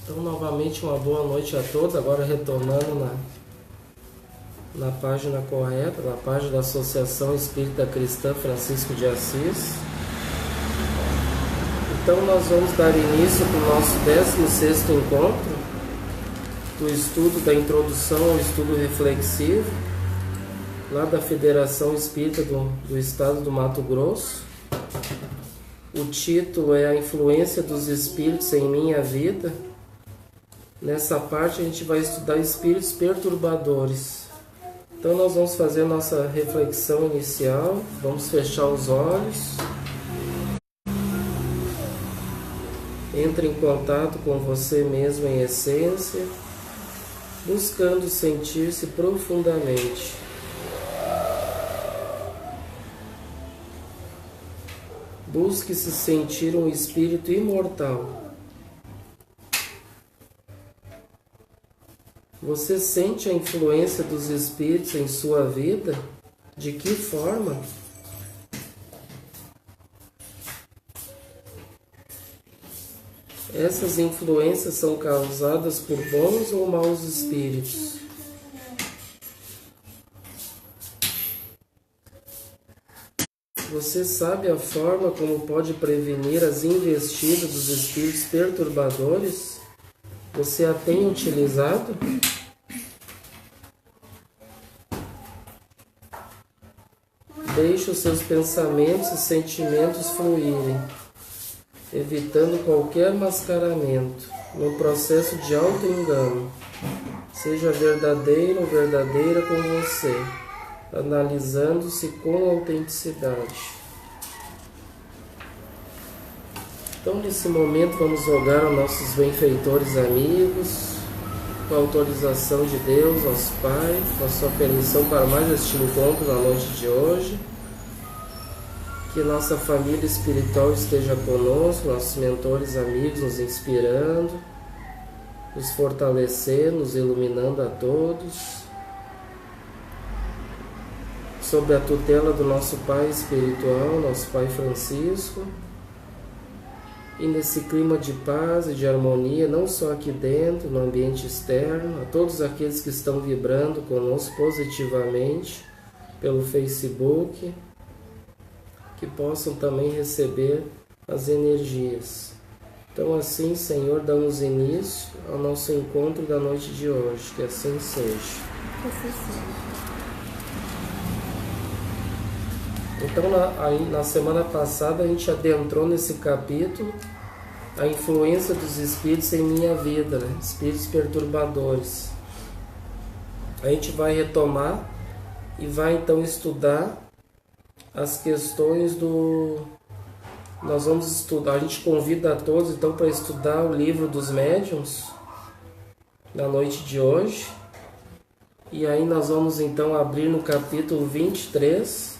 Então, novamente, uma boa noite a todos. Agora retornando na página correta, na página da Associação Espírita Cristã Francisco de Assis. Então, nós vamos dar início para o nosso 16º encontro do estudo da introdução ao estudo reflexivo, lá da Federação Espírita do Estado do Mato Grosso. O título é A Influência dos Espíritos em Minha Vida. Nessa parte a gente vai estudar espíritos perturbadores. Então nós vamos fazer a nossa reflexão inicial, vamos fechar os olhos. Entre em contato com você mesmo em essência, buscando sentir-se profundamente. Busque se sentir um espírito imortal. Você sente a influência dos espíritos em sua vida? De que forma? Essas influências são causadas por bons ou maus espíritos? Você sabe a forma como pode prevenir as investidas dos espíritos perturbadores? Você a tem utilizado? Deixe os seus pensamentos e sentimentos fluírem, evitando qualquer mascaramento, no processo de auto-engano. Seja verdadeiro ou verdadeira com você, analisando-se com autenticidade. Então, nesse momento, vamos rogar aos nossos benfeitores amigos, com a autorização de Deus, nosso Pai, com a sua permissão para mais este encontro na noite de hoje. Que nossa família espiritual esteja conosco, nossos mentores amigos nos inspirando, nos fortalecendo, nos iluminando a todos. Sob a tutela do nosso Pai espiritual, nosso Pai Francisco. E nesse clima de paz e de harmonia, não só aqui dentro, no ambiente externo, a todos aqueles que estão vibrando conosco positivamente pelo Facebook, que possam também receber as energias. Então assim, Senhor, damos início ao nosso encontro da noite de hoje, que assim seja. Que assim seja. Então, na semana passada, a gente adentrou nesse capítulo a influência dos espíritos em minha vida, né? Espíritos perturbadores. A gente vai retomar e vai então estudar as questões Nós vamos estudar, a gente convida a todos então para estudar o livro dos médiuns na noite de hoje. E aí nós vamos então abrir no capítulo 23.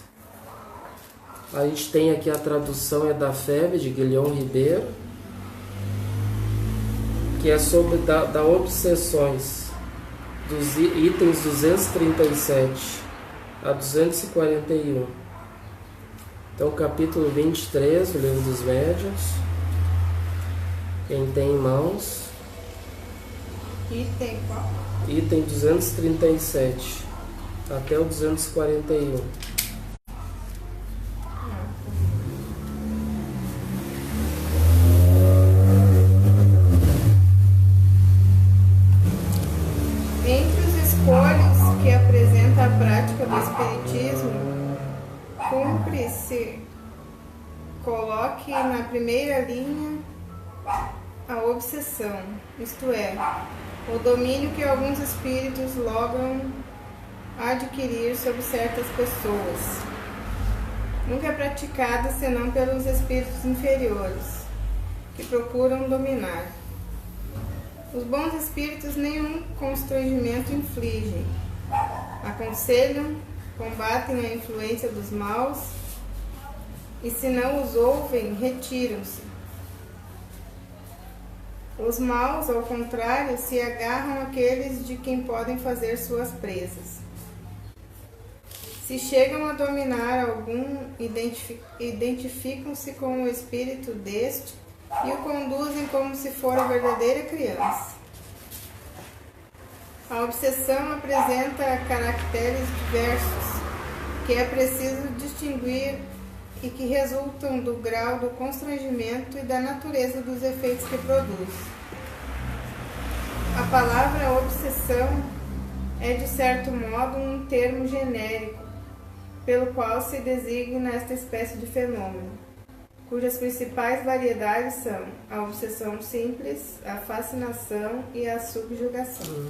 A gente tem aqui a tradução da FEB, de Guilhom Ribeiro, que é sobre da obsessões, dos itens 237 a 241. Então, capítulo 23 do Livro dos Médiuns. Quem tem em mãos? Item qual? Item 237 até o 241. Que apresenta a prática do Espiritismo, cumpre-se coloque na primeira linha a obsessão, isto é, o domínio que alguns espíritos logram adquirir sobre certas pessoas. Nunca é praticada senão pelos espíritos inferiores, que procuram dominar. Os bons espíritos nenhum constrangimento infligem. Aconselham, combatem a influência dos maus e, se não os ouvem, retiram-se. Os maus, ao contrário, se agarram àqueles de quem podem fazer suas presas. Se chegam a dominar algum, identificam-se com o espírito deste e o conduzem como se for a verdadeira criança. A obsessão apresenta caracteres diversos que é preciso distinguir e que resultam do grau do constrangimento e da natureza dos efeitos que produz. A palavra obsessão é, de certo modo, um termo genérico, pelo qual se designa esta espécie de fenômeno, cujas principais variedades são a obsessão simples, a fascinação e a subjugação.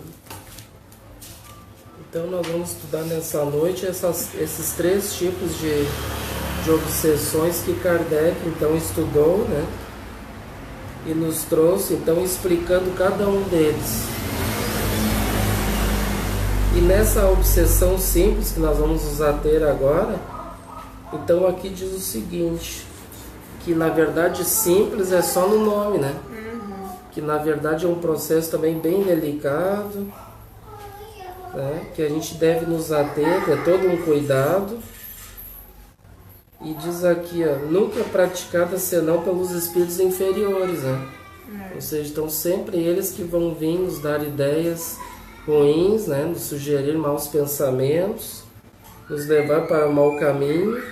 Então nós vamos estudar nessa noite esses três tipos de obsessões que Kardec então estudou, né? E nos trouxe então explicando cada um deles. E nessa obsessão simples que nós vamos nos ater agora, então aqui diz o seguinte, que na verdade simples é só no nome, né? Que na verdade é um processo também bem delicado, né? Que a gente deve nos ater, é todo um cuidado. E diz aqui, ó, nunca praticada senão pelos espíritos inferiores, né? Ou seja, então sempre eles que vão vir nos dar ideias ruins, né? Nos sugerir maus pensamentos, nos levar para o mau caminho.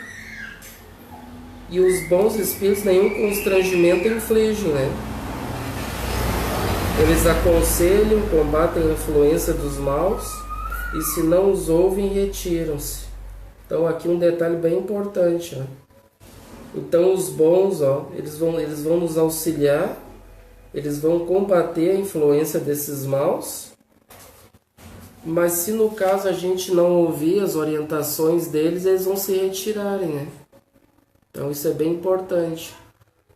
E os bons espíritos nenhum constrangimento infligem, né? Eles aconselham, combatem a influência dos maus e se não os ouvem, retiram-se. Então aqui um detalhe bem importante, ó. Então os bons, ó, eles vão nos auxiliar, eles vão combater a influência desses maus, mas se no caso a gente não ouvir as orientações deles, eles vão se retirarem, né? Então isso é bem importante,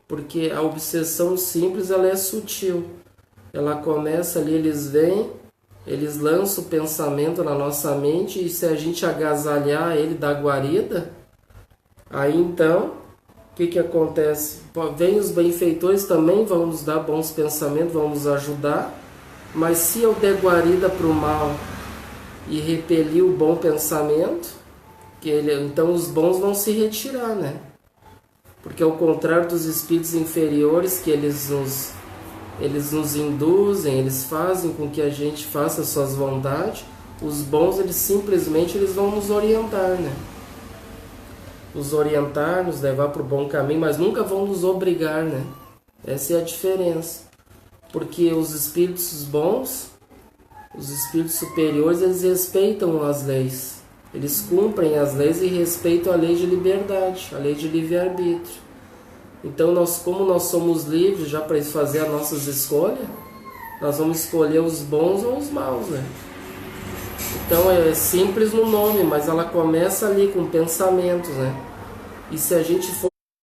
porque a obsessão simples ela é sutil, ela começa ali, eles vêm, eles lançam o pensamento na nossa mente e se a gente agasalhar ele da guarida, aí então, o que acontece? Vem os benfeitores também, vão nos dar bons pensamentos, vão nos ajudar, mas se eu der guarida para o mal e repelir o bom pensamento, então os bons vão se retirar, né? Porque ao contrário dos espíritos inferiores, que eles nos induzem, eles fazem com que a gente faça suas vontades, os bons eles simplesmente vão nos orientar, né? Nos orientar, nos levar para o bom caminho, mas nunca vão nos obrigar, né? Essa é a diferença. Porque os espíritos bons, os espíritos superiores, eles respeitam as leis. Eles cumprem as leis e respeitam a lei de liberdade, a lei de livre-arbítrio. Então, como nós somos livres já para fazer as nossas escolhas, nós vamos escolher os bons ou os maus, né? Então, é simples no nome, mas ela começa ali com pensamentos, né? E se a gente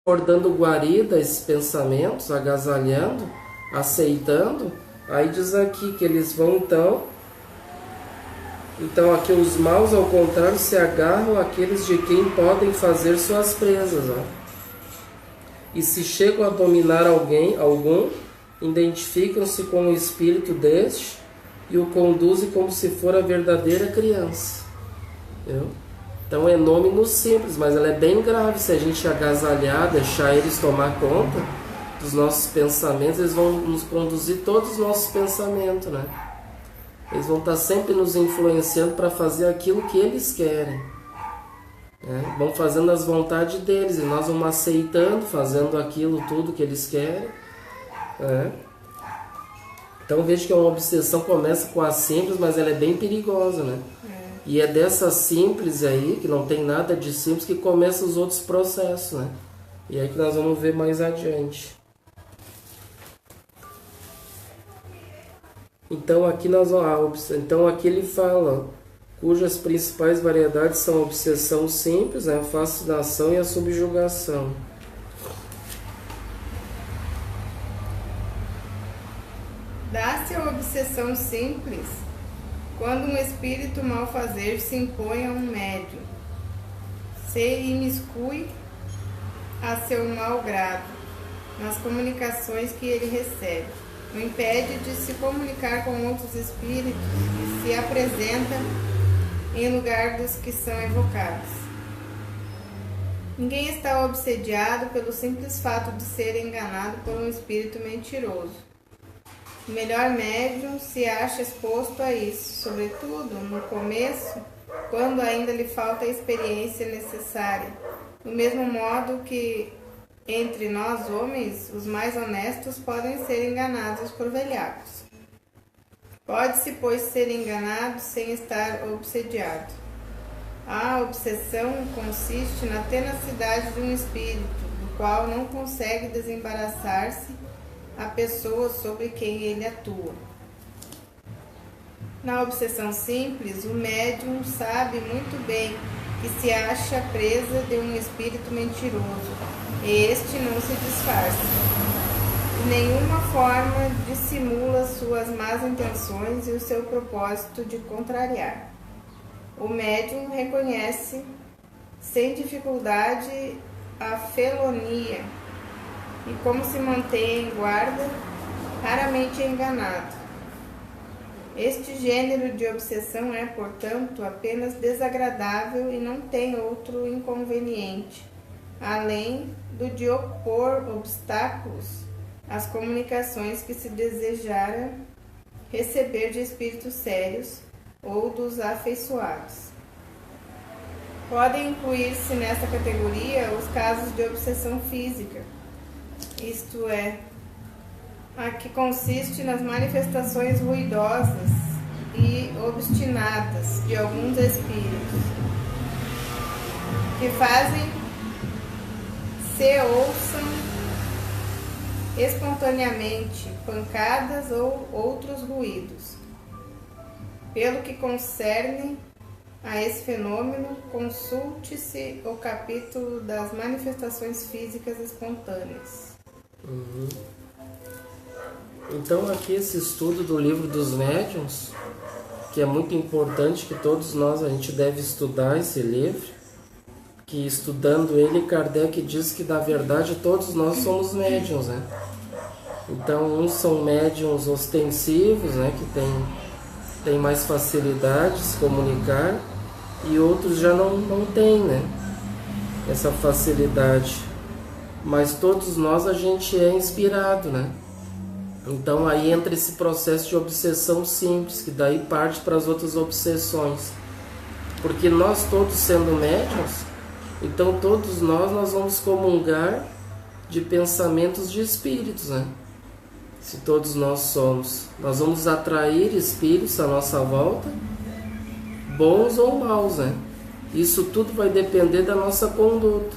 for dando guarida a esses pensamentos, agasalhando, aceitando, aí diz aqui que eles vão então aqui os maus, ao contrário, se agarram àqueles de quem podem fazer suas presas, ó. E se chegam a dominar algum, identificam-se com o espírito deste e o conduzem como se for a verdadeira criança. Entendeu? Então é nome no simples, mas ela é bem grave. Se a gente agasalhar, deixar eles tomar conta dos nossos pensamentos, eles vão nos conduzir todos os nossos pensamentos, né? Eles vão estar sempre nos influenciando para fazer aquilo que eles querem. Vão fazendo as vontades deles e nós vamos aceitando, fazendo aquilo tudo que eles querem. Então veja que uma obsessão começa com a simples, mas ela é bem perigosa, né? E é dessa simples aí, que não tem nada de simples, que começam os outros processos, né? E aí que nós vamos ver mais adiante. Então aqui ele fala, cujas principais variedades são a obsessão simples, a fascinação e a subjugação. Dá-se a obsessão simples quando um espírito malfazer se impõe a um médium, se imiscui a seu mau grado nas comunicações que ele recebe, o impede de se comunicar com outros espíritos e se apresenta em lugar dos que são evocados. Ninguém está obsediado pelo simples fato de ser enganado por um espírito mentiroso. O melhor médium se acha exposto a isso, sobretudo no começo, quando ainda lhe falta a experiência necessária, do mesmo modo que entre nós homens, os mais honestos podem ser enganados por velhacos. Pode-se, pois, ser enganado sem estar obsediado. A obsessão consiste na tenacidade de um espírito, do qual não consegue desembaraçar-se a pessoa sobre quem ele atua. Na obsessão simples, o médium sabe muito bem que se acha presa de um espírito mentiroso, e este não se disfarça. De nenhuma forma dissimula suas más intenções e o seu propósito de contrariar. O médium reconhece sem dificuldade a felonia e, como se mantém em guarda, raramente é enganado. Este gênero de obsessão é, portanto, apenas desagradável e não tem outro inconveniente, além do de opor obstáculos às comunicações que se desejara receber de espíritos sérios ou dos afeiçoados. Podem incluir-se nesta categoria os casos de obsessão física, isto é, a que consiste nas manifestações ruidosas e obstinadas de alguns espíritos, que fazem se ouçam espontaneamente pancadas ou outros ruídos. Pelo que concerne a esse fenômeno, consulte-se o capítulo das manifestações físicas espontâneas. Então aqui esse estudo do livro dos médiuns, que é muito importante, que todos nós, a gente deve estudar esse livro, que estudando ele, Kardec diz que na verdade todos nós somos médiuns, né? Então uns são médiuns ostensivos, né, que tem mais facilidade de se comunicar, e outros já não têm, né, essa facilidade. Mas todos nós a gente é inspirado, né? Então aí entra esse processo de obsessão simples, que daí parte para as outras obsessões. Porque nós todos sendo médiuns, então todos nós vamos comungar de pensamentos de espíritos, né? Se todos nós somos, nós vamos atrair espíritos à nossa volta, bons ou maus, né? Isso tudo vai depender da nossa conduta,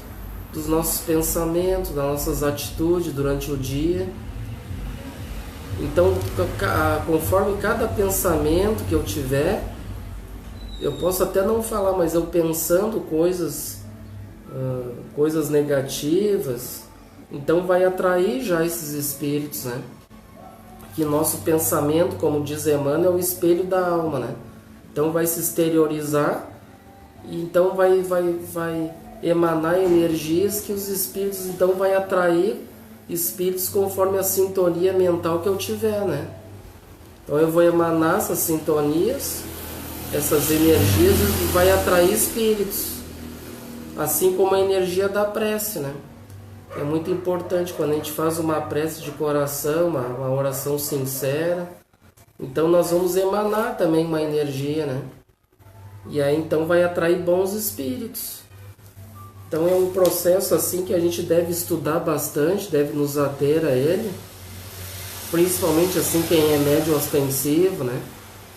dos nossos pensamentos, das nossas atitudes durante o dia. Então, conforme cada pensamento que eu tiver, eu posso até não falar, mas eu pensando coisas negativas, então vai atrair já esses espíritos, né? Que nosso pensamento, como diz Emmanuel, é o espelho da alma, né? Então vai se exteriorizar, e então vai emanar energias que os espíritos, então vai atrair espíritos conforme a sintonia mental que eu tiver, né? Então eu vou emanar essas sintonias, essas energias, e vai atrair espíritos, assim como a energia da prece, né? É muito importante quando a gente faz uma prece de coração, uma oração sincera, então nós vamos emanar também uma energia, né? E aí então vai atrair bons espíritos. Então é um processo assim que a gente deve estudar bastante, deve nos ater a ele, principalmente assim quem é médium ostensivo, né?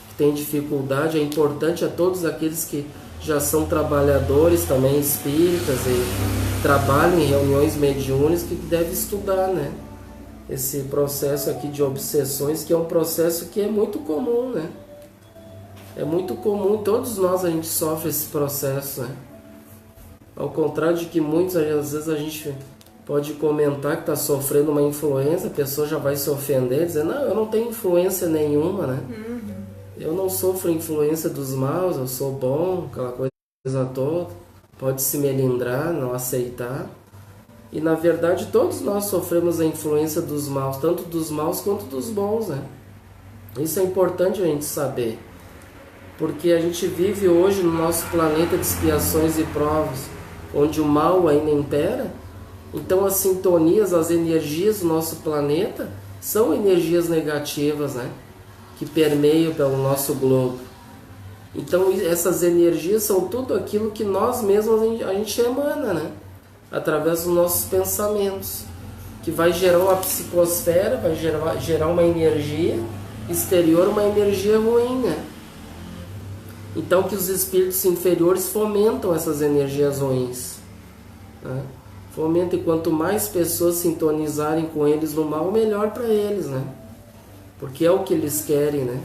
Que tem dificuldade. É importante a todos aqueles que já são trabalhadores também espíritas e trabalham em reuniões mediúnicas, que deve estudar, né? Esse processo aqui de obsessões, que é um processo que é muito comum, né? É muito comum, todos nós a gente sofre esse processo, né? Ao contrário de que muitos, às vezes a gente pode comentar que está sofrendo uma influência, a pessoa já vai se ofender, dizer, não, eu não tenho influência nenhuma, né? Eu não sofro influência dos maus, eu sou bom, aquela coisa toda. Pode se melindrar, não aceitar. E na verdade todos nós sofremos a influência dos maus, tanto dos maus quanto dos bons, né? Isso é importante a gente saber. Porque a gente vive hoje no nosso planeta de expiações e provas. onde o mal ainda impera. Então as sintonias, as energias do nosso planeta são energias negativas, né? Que permeiam pelo nosso globo. Então essas energias são tudo aquilo que nós mesmos a gente emana, né? Através dos nossos pensamentos, que vai gerar uma psicosfera, vai gerar uma energia exterior, uma energia ruim, né? Então que os espíritos inferiores fomentam essas energias ruins, né? Fomentam, e quanto mais pessoas sintonizarem com eles no mal, melhor para eles, né? Porque é o que eles querem, né?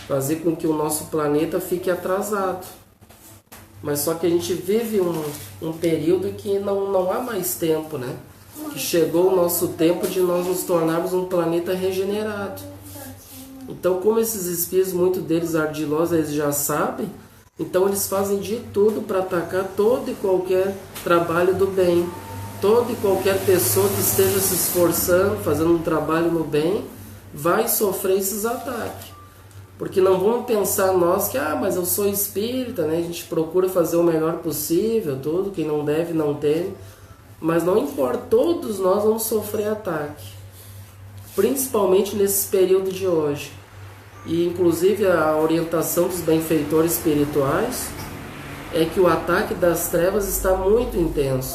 Fazer com que o nosso planeta fique atrasado. Mas só que a gente vive um período que não há mais tempo, né? Que chegou o nosso tempo de nós nos tornarmos um planeta regenerado. Então, como esses espíritos, muitos deles ardilosos, eles já sabem, então eles fazem de tudo para atacar todo e qualquer trabalho do bem. Toda e qualquer pessoa que esteja se esforçando, fazendo um trabalho no bem, vai sofrer esses ataques. Porque não vamos pensar nós que, mas eu sou espírita, né? A gente procura fazer o melhor possível, tudo, quem não deve, não tem. Mas não importa, todos nós vamos sofrer ataque. Principalmente nesse período de hoje. E inclusive a orientação dos benfeitores espirituais é que o ataque das trevas está muito intenso.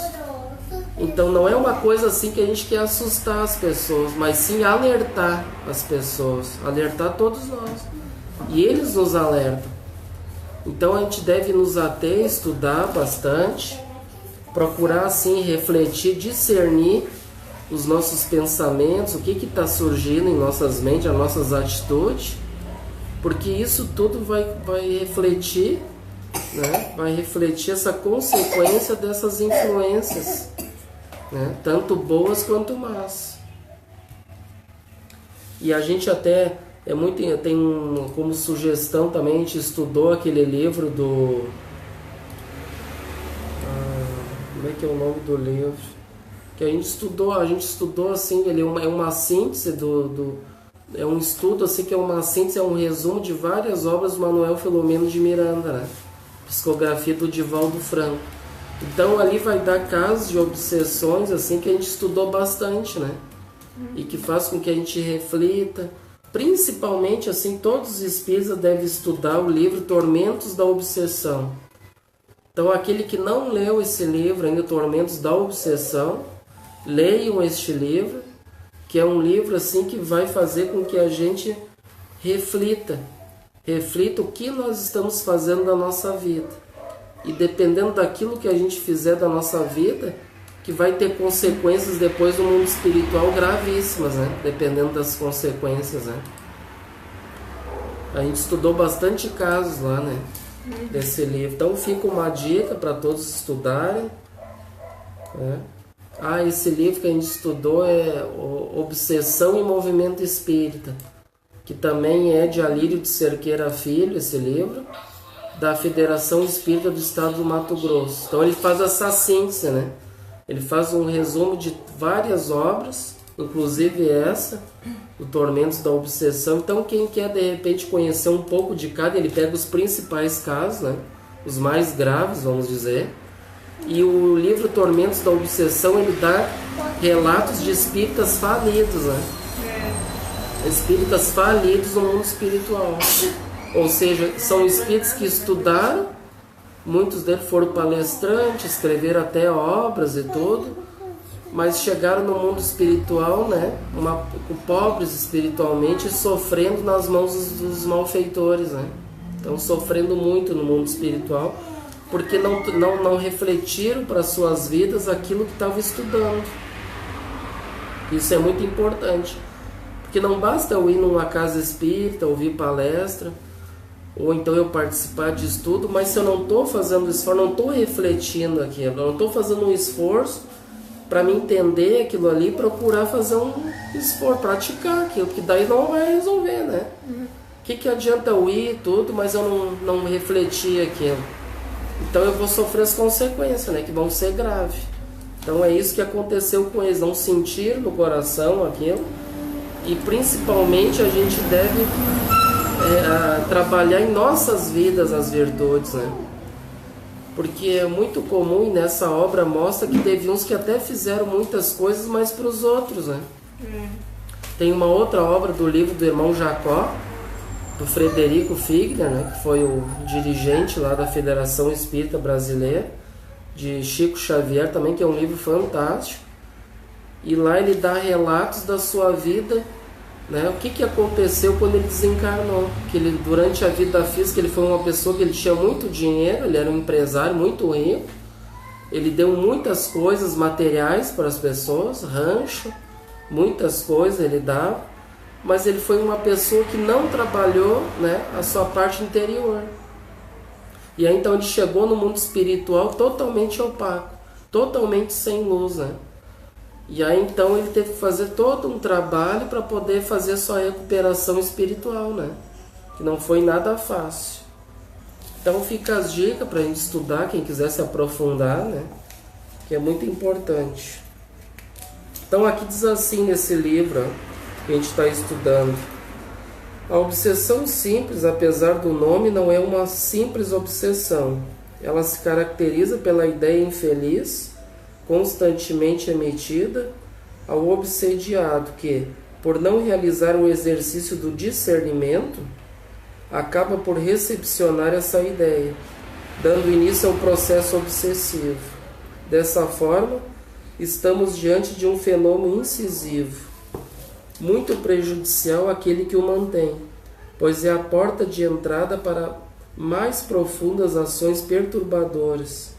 Então não é uma coisa assim que a gente quer assustar as pessoas, mas sim alertar as pessoas, alertar todos nós. E eles nos alertam. Então a gente deve nos ater, estudar bastante, procurar assim refletir, discernir os nossos pensamentos, o que está surgindo em nossas mentes, as nossas atitudes, porque isso tudo vai refletir, né? Vai refletir essa consequência dessas influências, né? Tanto boas quanto más. E a gente até tem como sugestão também, a gente estudou aquele livro do como é que é o nome do livro que a gente estudou assim, ele é uma síntese é um estudo assim, que é uma síntese, é um resumo de várias obras do Manuel Filomeno de Miranda, né? Psicografia do Divaldo Franco. Então ali vai dar casos de obsessões assim que a gente estudou bastante, né? E que faz com que a gente reflita. Principalmente assim, todos os espíritas devem estudar o livro Tormentos da Obsessão. Então aquele que não leu esse livro ainda, Tormentos da Obsessão, leiam este livro, que é um livro assim que vai fazer com que a gente reflita o que nós estamos fazendo da nossa vida. E dependendo daquilo que a gente fizer da nossa vida, que vai ter consequências depois no mundo espiritual gravíssimas, né? Dependendo das consequências, né? A gente estudou bastante casos lá, né? Desse livro. Então fica uma dica para todos estudarem, né? Esse livro que a gente estudou é Obsessão e Movimento Espírita, que também é de Alírio de Cerqueira Filho, esse livro, da Federação Espírita do Estado do Mato Grosso. Então ele faz essa síntese, né? Ele faz um resumo de várias obras, inclusive essa, o Tormentos da Obsessão. Então quem quer de repente conhecer um pouco de cada, ele pega os principais casos, né? Os mais graves, vamos dizer. E o livro Tormentos da Obsessão, ele dá relatos de espíritas falidos, né? Espíritas falidos no mundo espiritual. Ou seja, são espíritos que estudaram, muitos deles foram palestrantes, escreveram até obras e tudo, mas chegaram no mundo espiritual, né? Pobres espiritualmente, sofrendo nas mãos dos malfeitores, né? Então sofrendo muito no mundo espiritual, porque não refletiram para suas vidas aquilo que estavam estudando. Isso é muito importante, porque não basta eu ir numa casa espírita, ouvir palestra, ou então eu participar de estudo, mas se eu não estou fazendo esforço, não estou refletindo aquilo, eu não estou fazendo um esforço para me entender aquilo ali, procurar fazer um esforço, praticar aquilo, que daí não vai resolver, né? O que adianta eu ir tudo, mas eu não refletir aquilo? Então eu vou sofrer as consequências, né? Que vão ser graves. Então é isso que aconteceu com eles, não sentir no coração aquilo, e principalmente a gente deve trabalhar em nossas vidas as virtudes, né? Porque é muito comum, e nessa obra mostra que teve uns que até fizeram muitas coisas, mas para os outros, né? Tem uma outra obra do livro do irmão Jacó, do Frederico Figner, né, que foi o dirigente lá da Federação Espírita Brasileira, de Chico Xavier também, que é um livro fantástico. E lá ele dá relatos da sua vida, né, o que aconteceu quando ele desencarnou. Que ele, durante a vida física, ele foi uma pessoa que ele tinha muito dinheiro, ele era um empresário muito rico, ele deu muitas coisas materiais para as pessoas, rancho, muitas coisas ele dava, mas ele foi uma pessoa que não trabalhou, né, a sua parte interior. E aí então ele chegou no mundo espiritual totalmente opaco, totalmente sem luz, né? E aí então ele teve que fazer todo um trabalho para poder fazer sua recuperação espiritual, né? Que não foi nada fácil. Então fica as dicas para a gente estudar, quem quiser se aprofundar, né? Que é muito importante. Então aqui diz assim nesse livro, ó, que a gente está estudando: a obsessão simples, apesar do nome, não é uma simples obsessão. Ela se caracteriza pela ideia infeliz, constantemente emitida ao obsediado, que, por não realizar o exercício do discernimento, acaba por recepcionar essa ideia, dando início ao processo obsessivo. Dessa forma, estamos diante de um fenômeno incisivo, muito prejudicial àquele que o mantém, pois é a porta de entrada para mais profundas ações perturbadoras,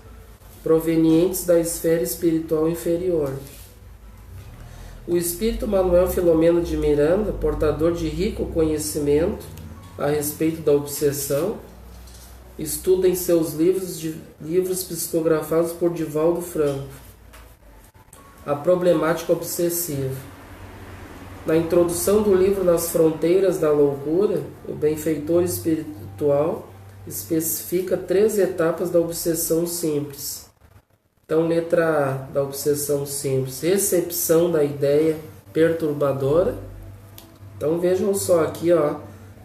provenientes da esfera espiritual inferior. O espírito Manuel Filomeno de Miranda, portador de rico conhecimento a respeito da obsessão, estuda em seus livros psicografados por Divaldo Franco a problemática obsessiva. Na introdução do livro Nas Fronteiras da Loucura, o benfeitor espiritual especifica 3 etapas da obsessão simples. Então, letra A da obsessão simples: recepção da ideia perturbadora. Então, vejam só aqui, ó,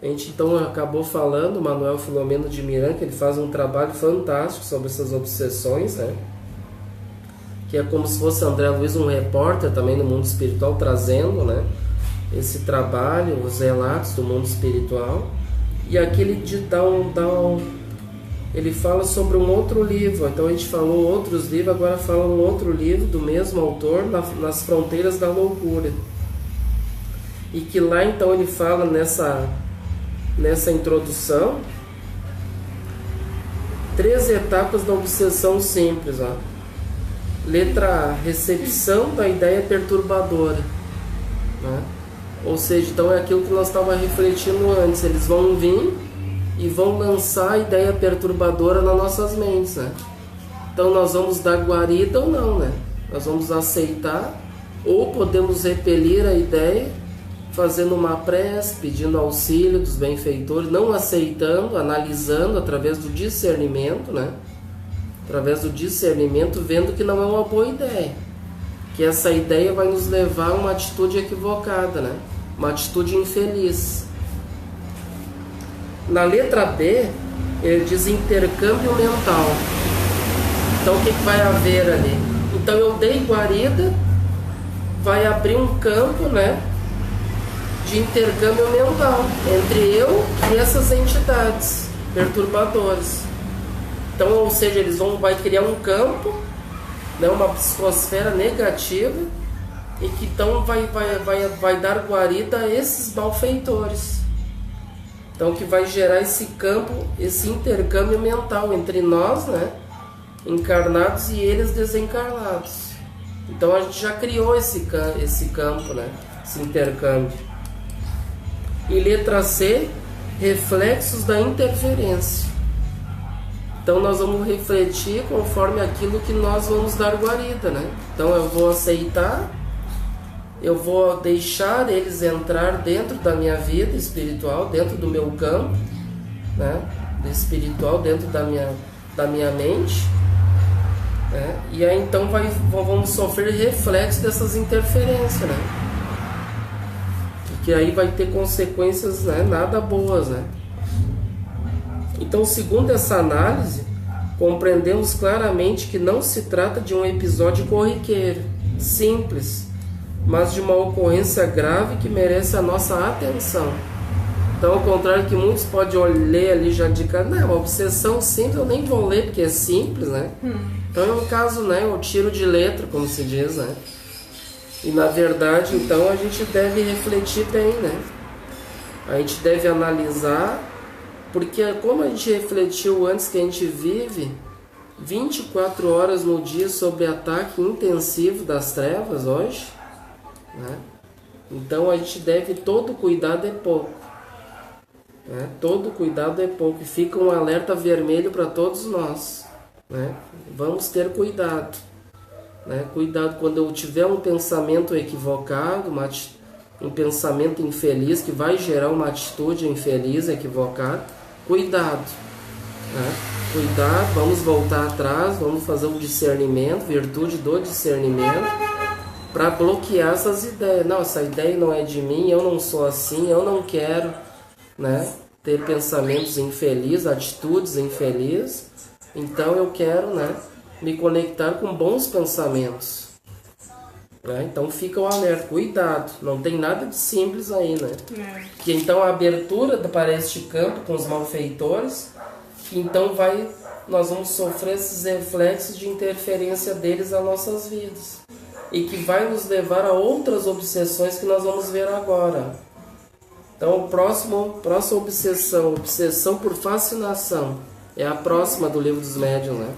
a gente então acabou falando, Manuel Filomeno de Miranda, que ele faz um trabalho fantástico sobre essas obsessões, né? Que é como se fosse André Luiz, um repórter também no mundo espiritual, trazendo, né, esse trabalho, os relatos do mundo espiritual. E aqui ele ele fala sobre um outro livro. Então a gente falou outros livros, agora fala um outro livro do mesmo autor, Nas Fronteiras da Loucura. E que lá então ele fala nessa introdução 3 etapas da obsessão simples, ó. Letra A: recepção da ideia perturbadora, né? Ou seja, então é aquilo que nós estávamos refletindo antes. Eles vão vir e vão lançar a ideia perturbadora nas nossas mentes, né? Então nós vamos dar guarida ou não, né? Nós vamos aceitar, ou podemos repelir a ideia fazendo uma prece, pedindo auxílio dos benfeitores, não aceitando, analisando através do discernimento, né? Através do discernimento, vendo que não é uma boa ideia, que essa ideia vai nos levar a uma atitude equivocada, né? Uma atitude infeliz. Na letra B, ele diz intercâmbio mental. Então o que vai haver ali? Então eu dei guarida, vai abrir um campo, né, de intercâmbio mental entre eu e essas entidades perturbadoras. Então, ou seja, vai criar um campo, né, uma psicosfera negativa, e que então vai dar guarida a esses malfeitores. Então, que vai gerar esse campo, esse intercâmbio mental entre nós, né, encarnados, e eles desencarnados. Então a gente já criou esse campo, né, esse intercâmbio. E letra C, reflexos da interferência. Então nós vamos refletir conforme aquilo que nós vamos dar guarida, né? Então eu vou aceitar, eu vou deixar eles entrar dentro da minha vida espiritual, dentro do meu campo, né, espiritual, dentro da minha mente, né? E aí então vamos sofrer reflexos dessas interferências, né? Que aí vai ter consequências, né, nada boas, né? Então, segundo essa análise, compreendemos claramente que não se trata de um episódio corriqueiro, simples, mas de uma ocorrência grave que merece a nossa atenção. Então, ao contrário que muitos podem ler ali já de cara, não, obsessão simples eu nem vou ler porque é simples, né? Então é um caso, né, o tiro de letra, como se diz, né? E na verdade, então, a gente deve refletir bem, né? A gente deve analisar, porque como a gente refletiu antes que a gente vive 24 horas no dia sob ataque intensivo das trevas hoje, né? Então a gente deve, todo cuidado é pouco, né? Todo cuidado é pouco, e fica um alerta vermelho para todos nós, né? Vamos ter cuidado, né? Cuidado quando eu tiver um pensamento equivocado, um pensamento infeliz que vai gerar uma atitude infeliz, equivocada, cuidado, né? Cuidado, vamos voltar atrás, vamos fazer um discernimento, virtude do discernimento, para bloquear essas ideias. Não, essa ideia não é de mim, eu não sou assim, eu não quero, né, ter pensamentos infelizes, atitudes infelizes, então eu quero, né, me conectar com bons pensamentos, né? Então fica o alerta, cuidado, não tem nada de simples aí, né? Que então a abertura para este campo com os malfeitores, então nós vamos sofrer esses reflexos de interferência deles nas nossas vidas, e que vai nos levar a outras obsessões que nós vamos ver agora. Então, próxima obsessão por fascinação, é a próxima do Livro dos Médiuns, né?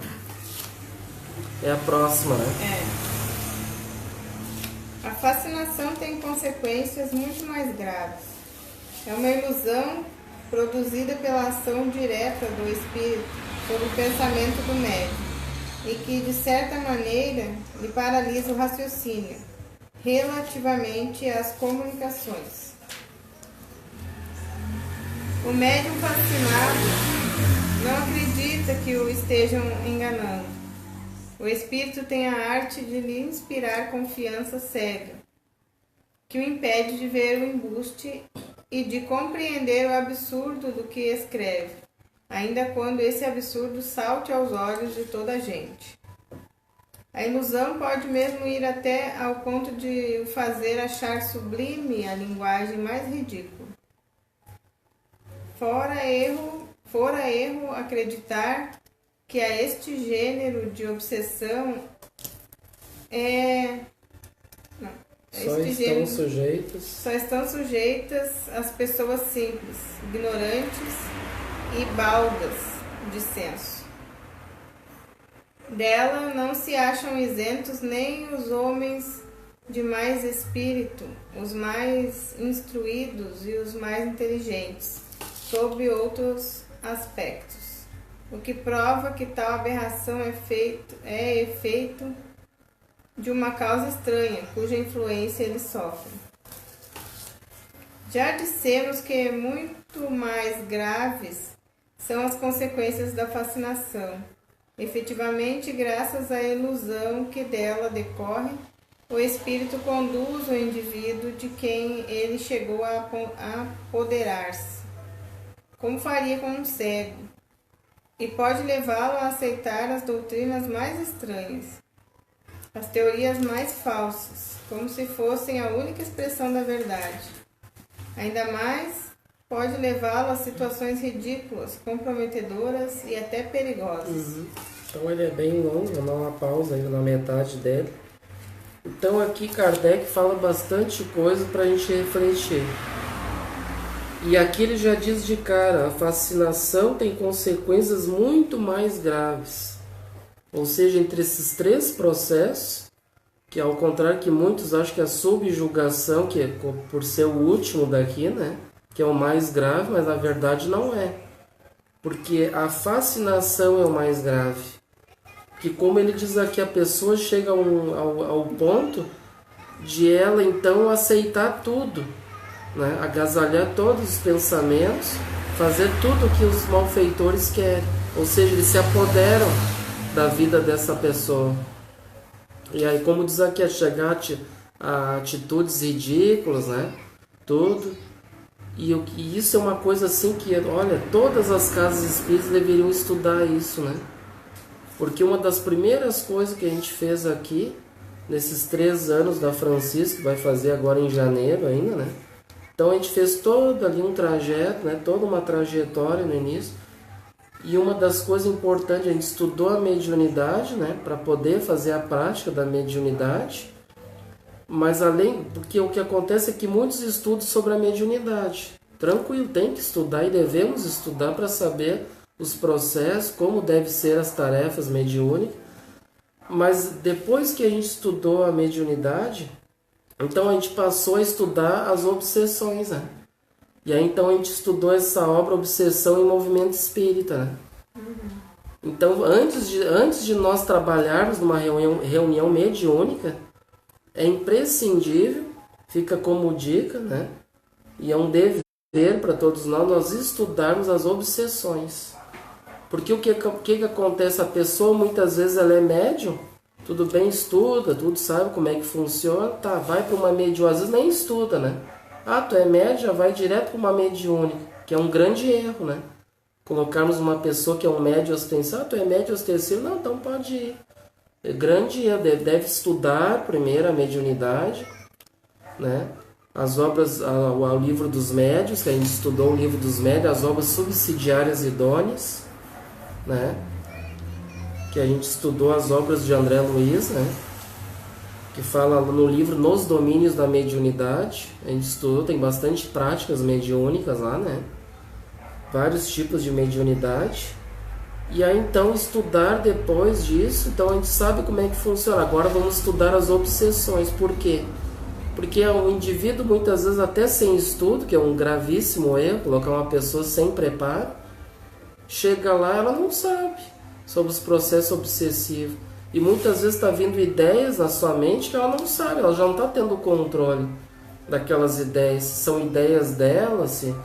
É a próxima, né? A fascinação tem consequências muito mais graves. É uma ilusão produzida pela ação direta do espírito sobre o pensamento do médium, e que, de certa maneira, lhe paralisa o raciocínio relativamente às comunicações. O médium fascinado não acredita que o estejam enganando. O espírito tem a arte de lhe inspirar confiança cega, que o impede de ver o embuste e de compreender o absurdo do que escreve, ainda quando esse absurdo salte aos olhos de toda a gente. A ilusão pode mesmo ir até ao ponto de o fazer achar sublime a linguagem mais ridícula. Fora erro acreditar que a este gênero de obsessão só estão sujeitas as pessoas simples, ignorantes e baldas de senso. Dela não se acham isentos nem os homens de mais espírito, os mais instruídos e os mais inteligentes, sob outros aspectos, o que prova que tal aberração é efeito de uma causa estranha, cuja influência eles sofrem. Já dissemos que muito mais graves são as consequências da fascinação. Efetivamente, graças à ilusão que dela decorre, o espírito conduz o indivíduo de quem ele chegou a apoderar-se, como faria com um cego, e pode levá-lo a aceitar as doutrinas mais estranhas, as teorias mais falsas, como se fossem a única expressão da verdade. Ainda mais, pode levá-lo a situações ridículas, comprometedoras e até perigosas. Então ele é bem longo, vou dar uma pausa ainda na metade dele. Então aqui Kardec fala bastante coisa para a gente refletir. E aqui ele já diz de cara, a fascinação tem consequências muito mais graves. Ou seja, entre esses três processos, que ao contrário que muitos acham que a subjugação, que é por ser o último daqui, né, que é o mais grave, mas na verdade não é. Porque a fascinação é o mais grave. Que como ele diz aqui, a pessoa chega ao ponto de ela então aceitar tudo, né? Agasalhar todos os pensamentos, fazer tudo o que os malfeitores querem. Ou seja, eles se apoderam da vida dessa pessoa. E aí, como diz aqui, chegar a atitudes ridículas, né? Tudo. E isso é uma coisa assim que, olha, todas as casas espíritas deveriam estudar isso, né? Porque uma das primeiras coisas que a gente fez aqui, nesses 3 anos da Francisco, que vai fazer agora em janeiro ainda, né? Então a gente fez todo ali um trajeto, né? Toda uma trajetória no início. E uma das coisas importantes, a gente estudou a mediunidade, né? Para poder fazer a prática da mediunidade. Mas além, porque o que acontece é que muitos estudam sobre a mediunidade. Tranquilo, tem que estudar e devemos estudar para saber os processos, como devem ser as tarefas mediúnicas. Mas depois que a gente estudou a mediunidade, então a gente passou a estudar as obsessões, né? E aí então a gente estudou essa obra Obsessão em Movimento Espírita, né? Então antes de nós trabalharmos numa reunião mediúnica, é imprescindível, fica como dica, né? E é um dever para todos nós estudarmos as obsessões. Porque o que acontece? A pessoa muitas vezes ela é médium, tudo bem, estuda, tudo sabe como é que funciona, tá, vai para uma mediúnica, às vezes nem estuda, né? Ah, tu é médium, já vai direto para uma mediúnica, que é um grande erro, né? Colocarmos uma pessoa que é um médium ostensivo, ah, tu é médium ostensivo, não, então pode ir. É grande erro, deve estudar primeiro a mediunidade, né? As obras, o livro dos médiuns, que a gente estudou o livro dos médiuns, as obras subsidiárias idôneas, né? Que a gente estudou as obras de André Luiz, né? Que fala no livro Nos Domínios da Mediunidade. A gente estudou, tem bastante práticas mediúnicas lá, né? Vários tipos de mediunidade. E aí então estudar depois disso, então a gente sabe como é que funciona. Agora vamos estudar as obsessões. Por quê? Porque o indivíduo muitas vezes até sem estudo, que é um gravíssimo erro, colocar uma pessoa sem preparo, chega lá, ela não sabe sobre os processos obsessivos. E muitas vezes está vindo ideias na sua mente que ela não sabe, ela já não está tendo controle daquelas ideias. Se são ideias dela, se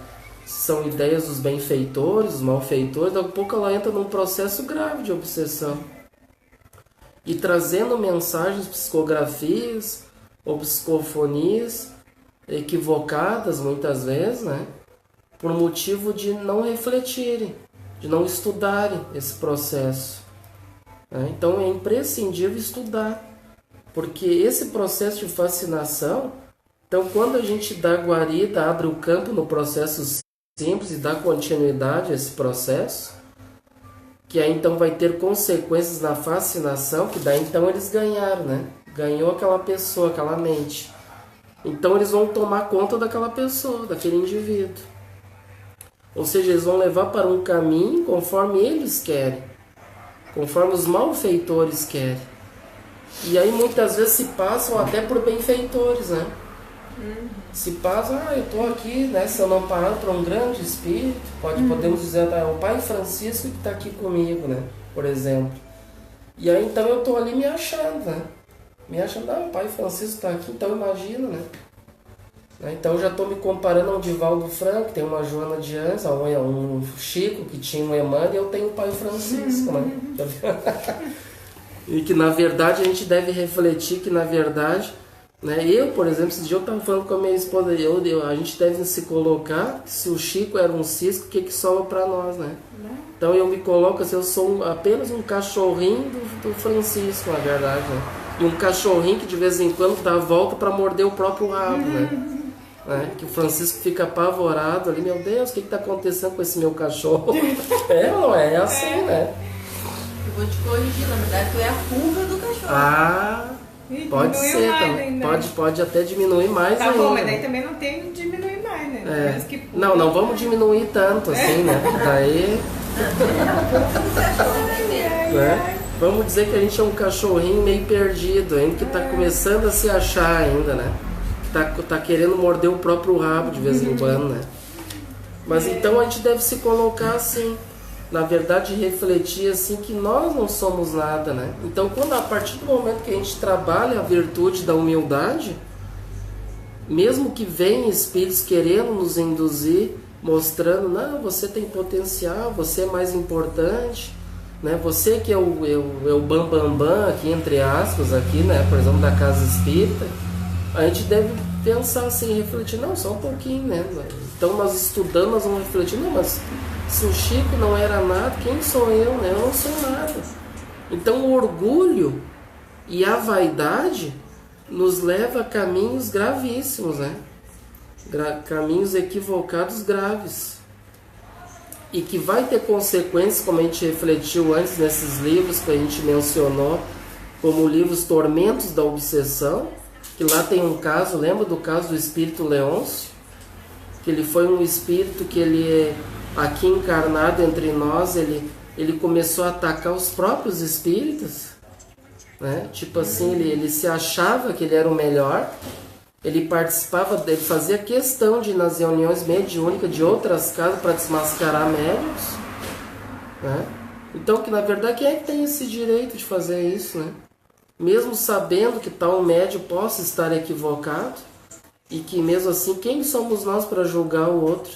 são ideias dos benfeitores, dos malfeitores, daqui a pouco ela entra num processo grave de obsessão. E trazendo mensagens, psicografias ou psicofonias equivocadas muitas vezes, né? Por motivo de não refletirem, de não estudarem esse processo. Então é imprescindível estudar, porque esse processo de fascinação, então quando a gente dá guarida, abre o campo no processo simples e dá continuidade a esse processo, que aí então vai ter consequências na fascinação, que daí então eles ganharam, né? Ganhou aquela pessoa, aquela mente. Então eles vão tomar conta daquela pessoa, daquele indivíduo. Ou seja, eles vão levar para um caminho conforme eles querem, conforme os malfeitores querem. E aí muitas vezes se passam até por benfeitores, né? Se passam, eu estou aqui, né, sendo amparado por um grande espírito, podemos dizer, é o Pai Francisco que está aqui comigo, né? Por exemplo. E aí então eu estou ali me achando, né? Me achando, o Pai Francisco está aqui, então imagina, né? Então eu já estou me comparando ao Divaldo Franco, que tem uma Joana de Anjos, um Chico que tinha um Emmanuel, e eu tenho o Pai Francisco, né? E que na verdade a gente deve refletir que na verdade, né, eu, por exemplo, esse dia eu estava falando com a minha esposa, a gente deve se colocar, se o Chico era um cisco, o que sobra para nós, né? Então eu me coloco assim, eu sou apenas um cachorrinho do Francisco, na verdade, né? E um cachorrinho que de vez em quando dá a volta para morder o próprio rabo, né? Que o Francisco fica apavorado ali, meu Deus, o que está acontecendo com esse meu cachorro? Não é assim, né? Eu vou te corrigir, na verdade tu é a pulga do cachorro. Pode ser também. Pode até diminuir mais ainda. Tá bom, mas daí também não tem que diminuir mais, né? Não vamos diminuir tanto assim, né? Daí... Vamos dizer que a gente é um cachorrinho meio perdido ainda, que está começando a se achar ainda, né? Que tá querendo morder o próprio rabo de vez em quando, né? Mas então a gente deve se colocar assim, na verdade refletir assim que nós não somos nada, né? Então quando a partir do momento que a gente trabalha a virtude da humildade, mesmo que venham espíritos querendo nos induzir, mostrando, não, você tem potencial, você é mais importante, né? Você que é o bambambam aqui, entre aspas, aqui, né? Por exemplo, da casa espírita, a gente deve pensar assim, refletir, não, só um pouquinho, né? Então nós estudando, nós vamos refletir, não, mas se o Chico não era nada, quem sou eu, né? Eu não sou nada. Então o orgulho e a vaidade nos leva a caminhos gravíssimos, né? Caminhos equivocados graves. E que vai ter consequências, como a gente refletiu antes nesses livros que a gente mencionou, como o livro Os Tormentos da Obsessão, que lá tem um caso, lembra do caso do espírito Leôncio? Que ele foi um espírito que ele, aqui encarnado entre nós, ele começou a atacar os próprios espíritos, né? Tipo assim, ele se achava que ele era o melhor, ele participava, ele fazia questão de ir nas reuniões mediúnicas de outras casas para desmascarar médiuns, né? Então, que na verdade, quem é que tem esse direito de fazer isso, né? Mesmo sabendo que tal médium possa estar equivocado, e que mesmo assim, quem somos nós para julgar o outro?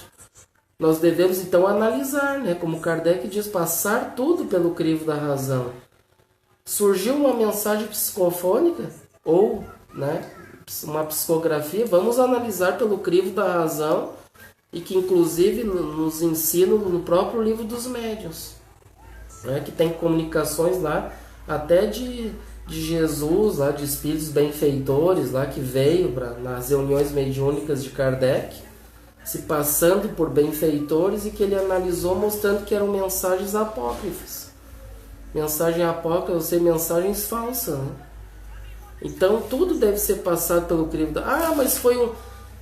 Nós devemos então analisar, né? Como Kardec diz, passar tudo pelo crivo da razão. Surgiu uma mensagem psicofônica, ou, né, uma psicografia, vamos analisar pelo crivo da razão, e que inclusive nos ensina no próprio livro dos médiuns, né? Que tem comunicações lá, até de Jesus, lá, de espíritos benfeitores lá, que veio nas reuniões mediúnicas de Kardec, se passando por benfeitores, e que ele analisou mostrando que eram mensagens apócrifas. Mensagem apócrifa, ou seja, mensagens falsas, né? Então tudo deve ser passado pelo crivo da... mas foi um...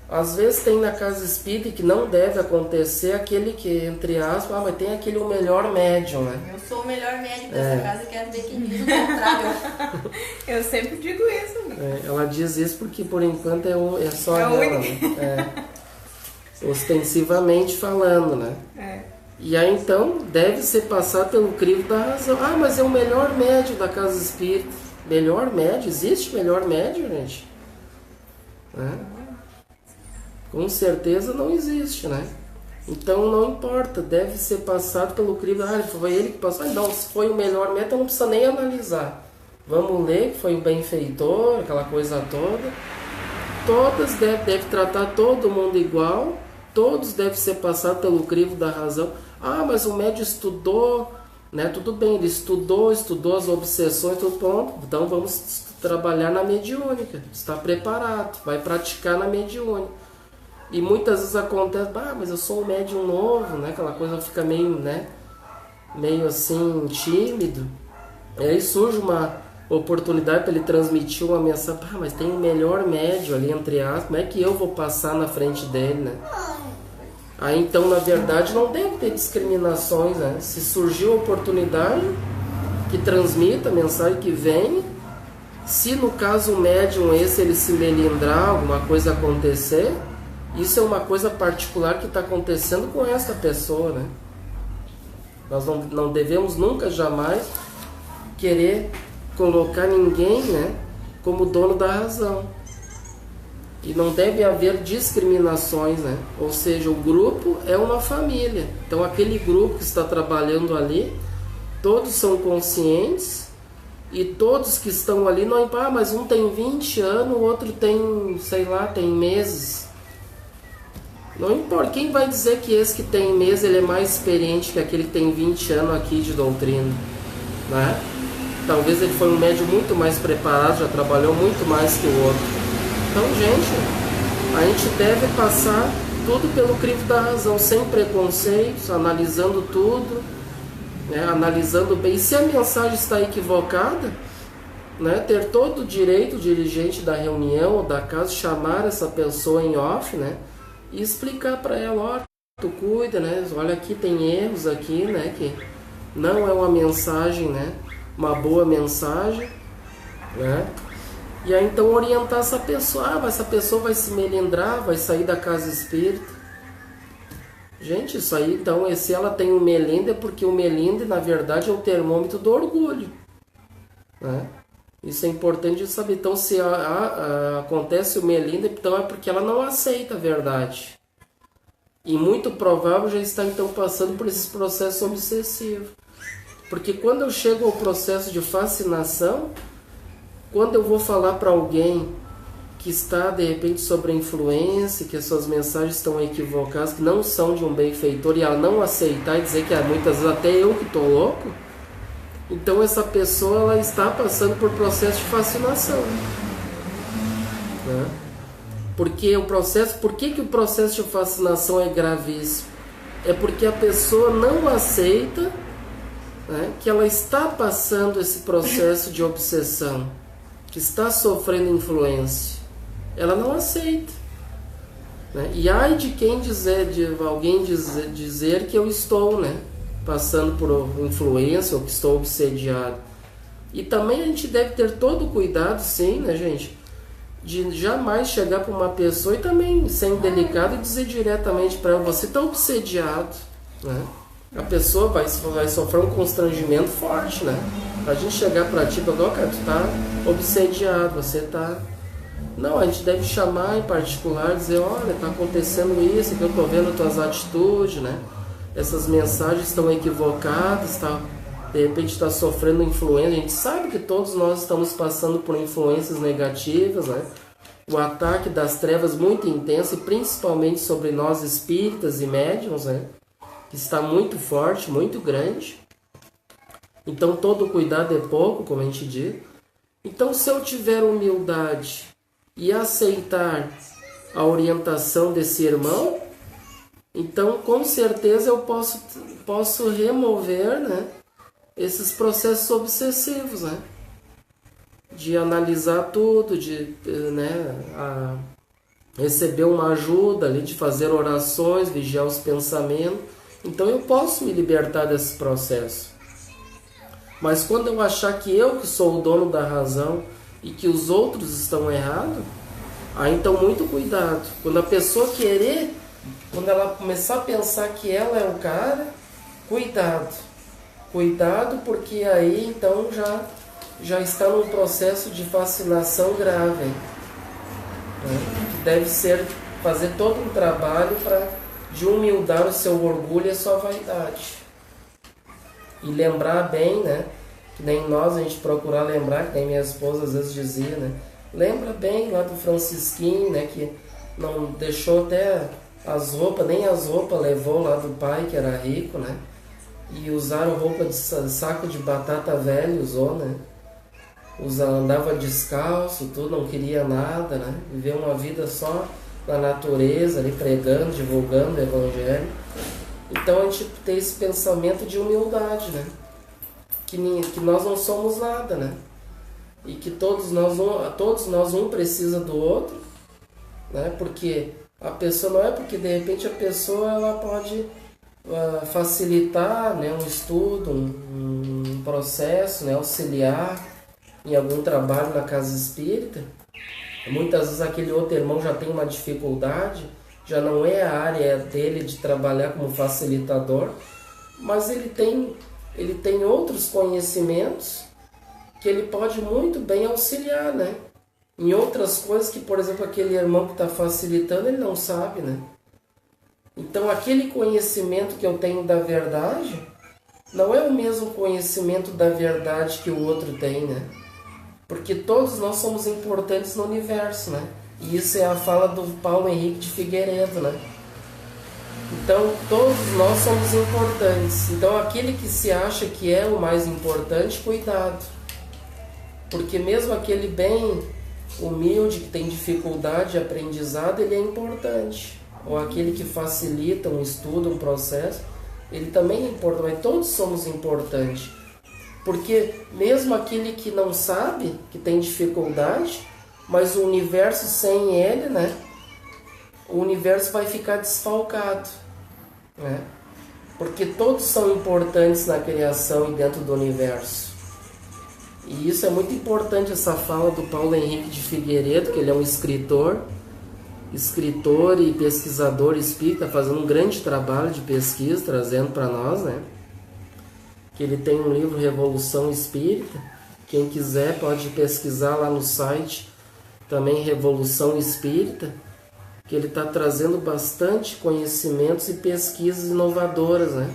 Às vezes tem na casa espírita que não deve acontecer aquele que, entre aspas, mas tem aquele o melhor médium, né? Eu sou o melhor médium dessa casa e quero ver quem diz o contrário. Eu sempre digo isso, né? Ela diz isso porque por enquanto é só ela, né? Ostensivamente falando, né? E aí então deve ser passado pelo crivo da razão. Mas é o melhor médium da casa espírita. Melhor médium? Existe melhor médium, gente? Com certeza não existe, né? Então não importa, deve ser passado pelo crivo. Foi ele que passou. Não, se foi o melhor médium, então não precisa nem analisar. Vamos ler que foi o benfeitor, aquela coisa toda. Todas devem tratar todo mundo igual. Todos devem ser passados pelo crivo da razão. Mas o médium estudou, né? Tudo bem, ele estudou as obsessões, tudo pronto. Então vamos trabalhar na mediúnica. Está preparado, vai praticar na mediúnica. E muitas vezes acontece, mas eu sou um médium novo, né? Aquela coisa fica meio, né? Meio assim, tímido. E aí surge uma oportunidade para ele transmitir uma mensagem. Mas tem um melhor médium ali, entre aspas. Como é que eu vou passar na frente dele, né? Aí então, na verdade, não deve ter discriminações, né? Se surgiu a oportunidade, que transmita a mensagem, que vem. Se no caso o médium esse, ele se melindrar, alguma coisa acontecer, isso é uma coisa particular que está acontecendo com essa pessoa, né? Nós não devemos nunca, jamais, querer colocar ninguém, né, como dono da razão. E não deve haver discriminações, né? Ou seja, o grupo é uma família. Então aquele grupo que está trabalhando ali, todos são conscientes, e todos que estão ali não... mas um tem 20 anos, o outro tem, sei lá, tem meses. Não importa, quem vai dizer que esse que tem meses ele é mais experiente que aquele que tem 20 anos aqui de doutrina, né? Talvez ele foi um médium muito mais preparado, já trabalhou muito mais que o outro. Então, gente, a gente deve passar tudo pelo crivo da razão, sem preconceitos, analisando tudo, né? Analisando bem. E se a mensagem está equivocada, né? Ter todo o direito, o dirigente da reunião ou da casa, chamar essa pessoa em off, né? E explicar para ela, tu cuida, né? Olha, aqui tem erros aqui, né? Que não é uma mensagem, né? Uma boa mensagem, né? E aí então orientar essa pessoa. Mas essa pessoa vai se melindrar, vai sair da casa espírita. Gente, isso aí então, se ela tem um melindre, é porque o melindre na verdade é o termômetro do orgulho, né? Isso é importante de saber. Então, se acontece o melindre, então é porque ela não aceita a verdade. E muito provável já está então passando por esses processos obsessivos. Porque quando eu chego ao processo de fascinação, quando eu vou falar para alguém que está de repente sob influência, que as suas mensagens estão equivocadas, que não são de um benfeitor, e ela não aceitar e dizer que muitas vezes até eu que estou louco, Então essa pessoa ela está passando por processo de fascinação, né? Porque por que o processo de fascinação é gravíssimo? É porque a pessoa não aceita, né, que ela está passando esse processo de obsessão, que está sofrendo influência. Ela não aceita, né? E ai de quem alguém dizer que eu estou, né, passando por influência ou que estou obsediado. E também a gente deve ter todo o cuidado, sim, né, gente, de jamais chegar para uma pessoa e também ser indelicado e dizer diretamente para ela: você está obsediado, né? A pessoa vai sofrer um constrangimento forte, né? A gente chegar para ti e falar: cara, tu está obsediado, você está... Não, a gente deve chamar em particular, dizer: olha, está acontecendo isso, que eu estou vendo tuas atitudes, né? Essas mensagens estão equivocadas, de repente está sofrendo influência. A gente sabe que todos nós estamos passando por influências negativas, né? O ataque das trevas muito intenso, e principalmente sobre nós espíritas e médiuns, né? Que está muito forte, muito grande. Então todo cuidado é pouco, como a gente diz. Então, se eu tiver humildade e aceitar a orientação desse irmão, então com certeza eu posso remover, né, esses processos obsessivos, né? De analisar tudo, de, né, receber uma ajuda ali, de fazer orações, vigiar os pensamentos. Então eu posso me libertar desse processo. Mas quando eu achar que eu que sou o dono da razão e que os outros estão errados, aí então muito cuidado. Quando a pessoa quando ela começar a pensar que ela é o cara, cuidado. Cuidado, porque aí então já está num processo de fascinação grave, hein? Que deve fazer todo um trabalho de humildar o seu orgulho e a sua vaidade. E lembrar bem, né? Que nem nós, a gente procurar lembrar, que nem minha esposa às vezes dizia, né? Lembra bem lá do Francisquinho, né? Que não deixou até as roupas, nem as roupas levou lá do pai, que era rico, né? E usaram roupa de saco de batata velho, usou, né? Andava descalço, tudo, não queria nada, né? Viveu uma vida só na natureza, ali pregando, divulgando o evangelho. Então a gente tem esse pensamento de humildade, né? Que nós não somos nada, né? E que todos nós um precisa do outro, né? Porque a pessoa não é porque de repente a pessoa ela pode facilitar, né, um estudo, um processo, né, auxiliar em algum trabalho na casa espírita. Muitas vezes aquele outro irmão já tem uma dificuldade, já não é a área dele de trabalhar como facilitador, mas ele tem outros conhecimentos que ele pode muito bem auxiliar, né? Em outras coisas que, por exemplo, aquele irmão que está facilitando, ele não sabe, né? Então, aquele conhecimento que eu tenho da verdade não é o mesmo conhecimento da verdade que o outro tem, né? Porque todos nós somos importantes no universo, né? E isso é a fala do Paulo Henrique de Figueiredo, né? Então, todos nós somos importantes. Então, aquele que se acha que é o mais importante, cuidado. Porque mesmo aquele bem humilde, que tem dificuldade de aprendizado, ele é importante. Ou aquele que facilita um estudo, um processo, ele também é importante. Mas todos somos importantes. Porque mesmo aquele que não sabe, que tem dificuldade, mas o universo sem ele, né? O universo vai ficar desfalcado, né? Porque todos são importantes na criação e dentro do universo. E isso é muito importante, essa fala do Paulo Henrique de Figueiredo, que ele é um escritor e pesquisador espírita, fazendo um grande trabalho de pesquisa, trazendo para nós, né? Que ele tem um livro, Revolução Espírita. Quem quiser pode pesquisar lá no site, também Revolução Espírita, que ele está trazendo bastante conhecimentos e pesquisas inovadoras, né?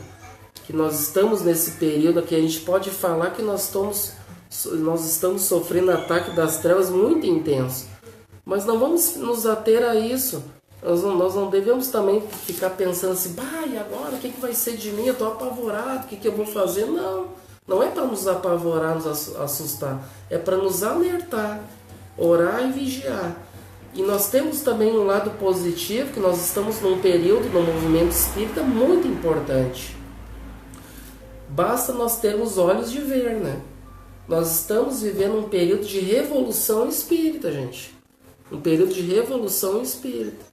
Que nós estamos nesse período que a gente pode falar que nós estamos sofrendo ataque das trevas muito intenso. Mas não vamos nos ater a isso. Nós não devemos também ficar pensando assim: e agora o que vai ser de mim? Eu estou apavorado, o que eu vou fazer? Não, Não é para nos apavorar, nos assustar. É para nos alertar, orar e vigiar. E nós temos também um lado positivo, que nós estamos num período no movimento espírita muito importante. Basta nós termos olhos de ver, né? Nós estamos vivendo um período de revolução espírita, gente. Um período de revolução espírita.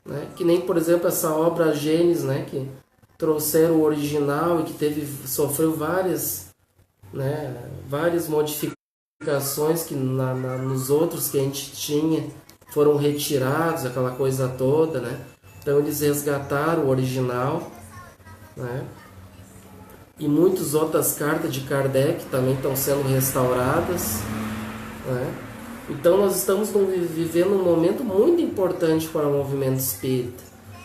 Né? Que nem, por exemplo, essa obra Gênesis, né? Que trouxeram o original e que sofreu várias modificações que nos outros que a gente tinha foram retirados, aquela coisa toda, né? Então eles resgataram o original, né? E muitas outras cartas de Kardec também estão sendo restauradas, né? Então nós estamos vivendo um momento muito importante para o movimento espírita.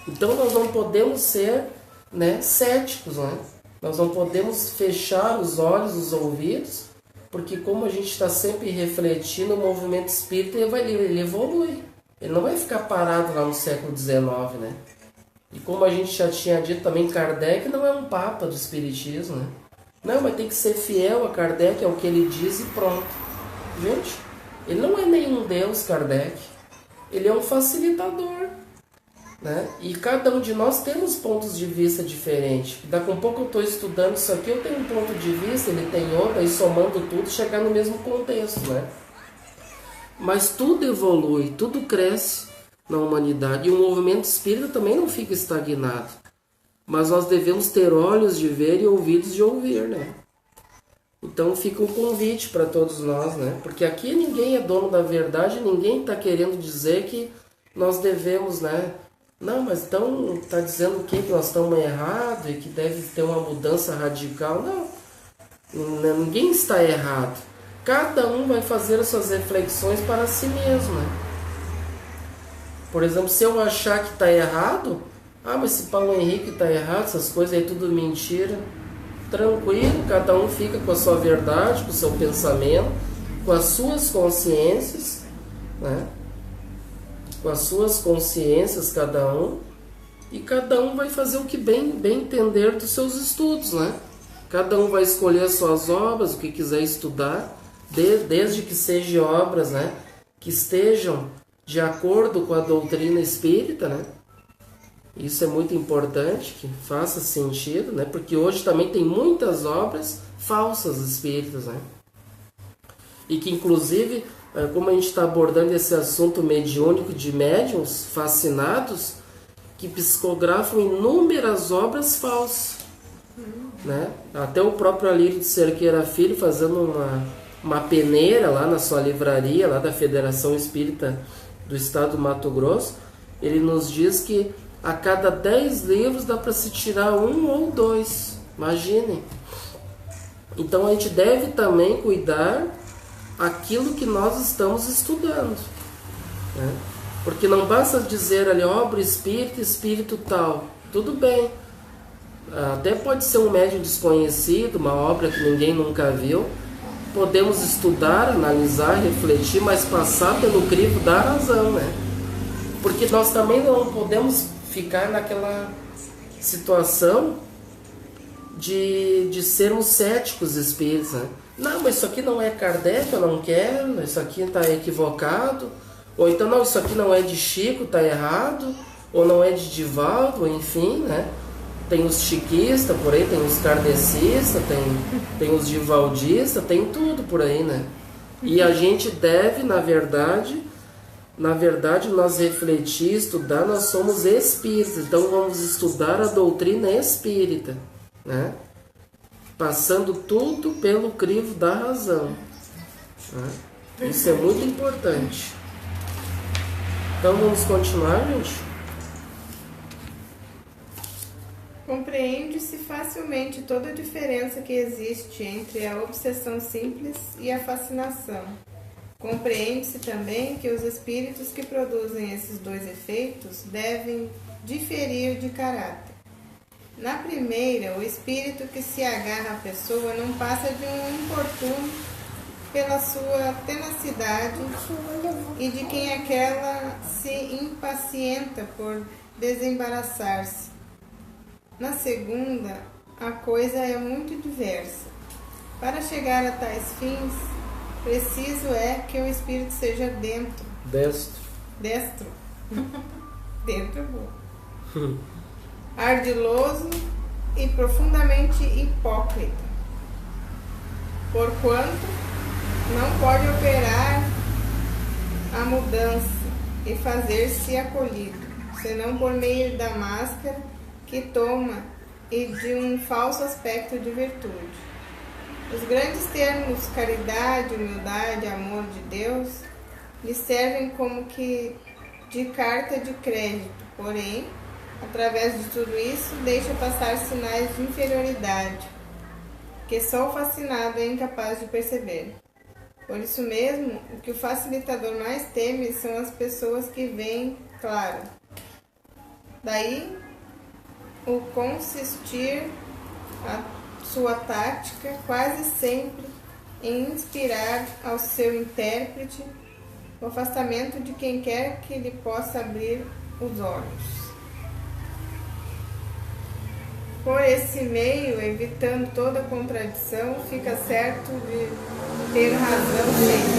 Então nós não podemos ser, né, céticos, né? Nós não podemos fechar os olhos, os ouvidos, porque como a gente está sempre refletindo, o movimento espírita ele evolui. Ele não vai ficar parado lá no século XIX, né? E como a gente já tinha dito também, Kardec não é um papa do espiritismo, né? Não, mas tem que ser fiel a Kardec, é o que ele diz e pronto. Gente, ele não é nenhum Deus, Kardec. Ele é um facilitador, né? E cada um de nós temos pontos de vista diferentes. Daqui a pouco eu estou estudando isso aqui, eu tenho um ponto de vista, ele tem outro, aí somando tudo, chegar no mesmo contexto, né? Mas tudo evolui, tudo cresce na humanidade. E o movimento espírita também não fica estagnado. Mas nós devemos ter olhos de ver e ouvidos de ouvir, né? Então fica um convite para todos nós, né? Porque aqui ninguém é dono da verdade, ninguém está querendo dizer que nós devemos, né? Não, mas então está dizendo que nós estamos errados e que deve ter uma mudança radical. Não, ninguém está errado. Cada um vai fazer as suas reflexões para si mesmo, né? Por exemplo, se eu achar que está errado, mas se Paulo Henrique está errado, essas coisas aí tudo mentira, tranquilo, cada um fica com a sua verdade, com o seu pensamento, com as suas consciências, né? Com as suas consciências, cada um, e cada um vai fazer o que bem entender dos seus estudos, né? Cada um vai escolher as suas obras, o que quiser estudar, desde que sejam obras, né, que estejam de acordo com a doutrina espírita, né? Isso é muito importante, que faça sentido, né? Porque hoje também tem muitas obras falsas espíritas, né? E que inclusive, como a gente está abordando esse assunto mediúnico de médiuns fascinados, que psicografam inúmeras obras falsas, né? Até o próprio Alírio de Cerqueira Filho, fazendo uma peneira lá na sua livraria, lá da Federação Espírita do Estado do Mato Grosso, ele nos diz que a cada 10 livros dá para se tirar 1 ou 2. Imaginem. Então a gente deve também cuidar aquilo que nós estamos estudando, né? Porque não basta dizer ali, obra espírita, espírito tal. Tudo bem. Até pode ser um médium desconhecido, uma obra que ninguém nunca viu. Podemos estudar, analisar, refletir, mas passar pelo crivo da razão, né? Porque nós também não podemos ficar naquela situação de sermos céticos espíritas, né? Não, mas isso aqui não é Kardec, eu não quero, isso aqui está equivocado. Ou então, não, isso aqui não é de Chico, está errado. Ou não é de Divaldo, enfim, né? Tem os chiquistas por aí, tem os kardecistas, tem os divaldistas, tem tudo por aí, né? E a gente deve, na verdade nós refletir, estudar, nós somos espíritas, então vamos estudar a doutrina espírita, né? Passando tudo pelo crivo da razão, né? Isso é muito importante. Então vamos continuar, gente? Compreende-se facilmente toda a diferença que existe entre a obsessão simples e a fascinação. Compreende-se também que os espíritos que produzem esses dois efeitos devem diferir de caráter. Na primeira, o espírito que se agarra à pessoa não passa de um importuno pela sua tenacidade e de quem aquela se impacienta por desembaraçar-se. Na segunda, a coisa é muito diversa. Para chegar a tais fins, preciso é que o espírito seja destro. Dentro é bom. Ardiloso e profundamente hipócrita. Porquanto não pode operar a mudança e fazer-se acolhido, senão por meio da máscara que toma e de um falso aspecto de virtude. Os grandes termos caridade, humildade, amor de Deus lhe servem como que de carta de crédito, porém, através de tudo isso, deixa passar sinais de inferioridade, que só o fascinado é incapaz de perceber. Por isso mesmo, o que o facilitador mais teme são as pessoas que veem claro. Daí, o consistir a sua tática quase sempre em inspirar ao seu intérprete o afastamento de quem quer que lhe possa abrir os olhos. Por esse meio, evitando toda contradição, fica certo de ter razão sempre.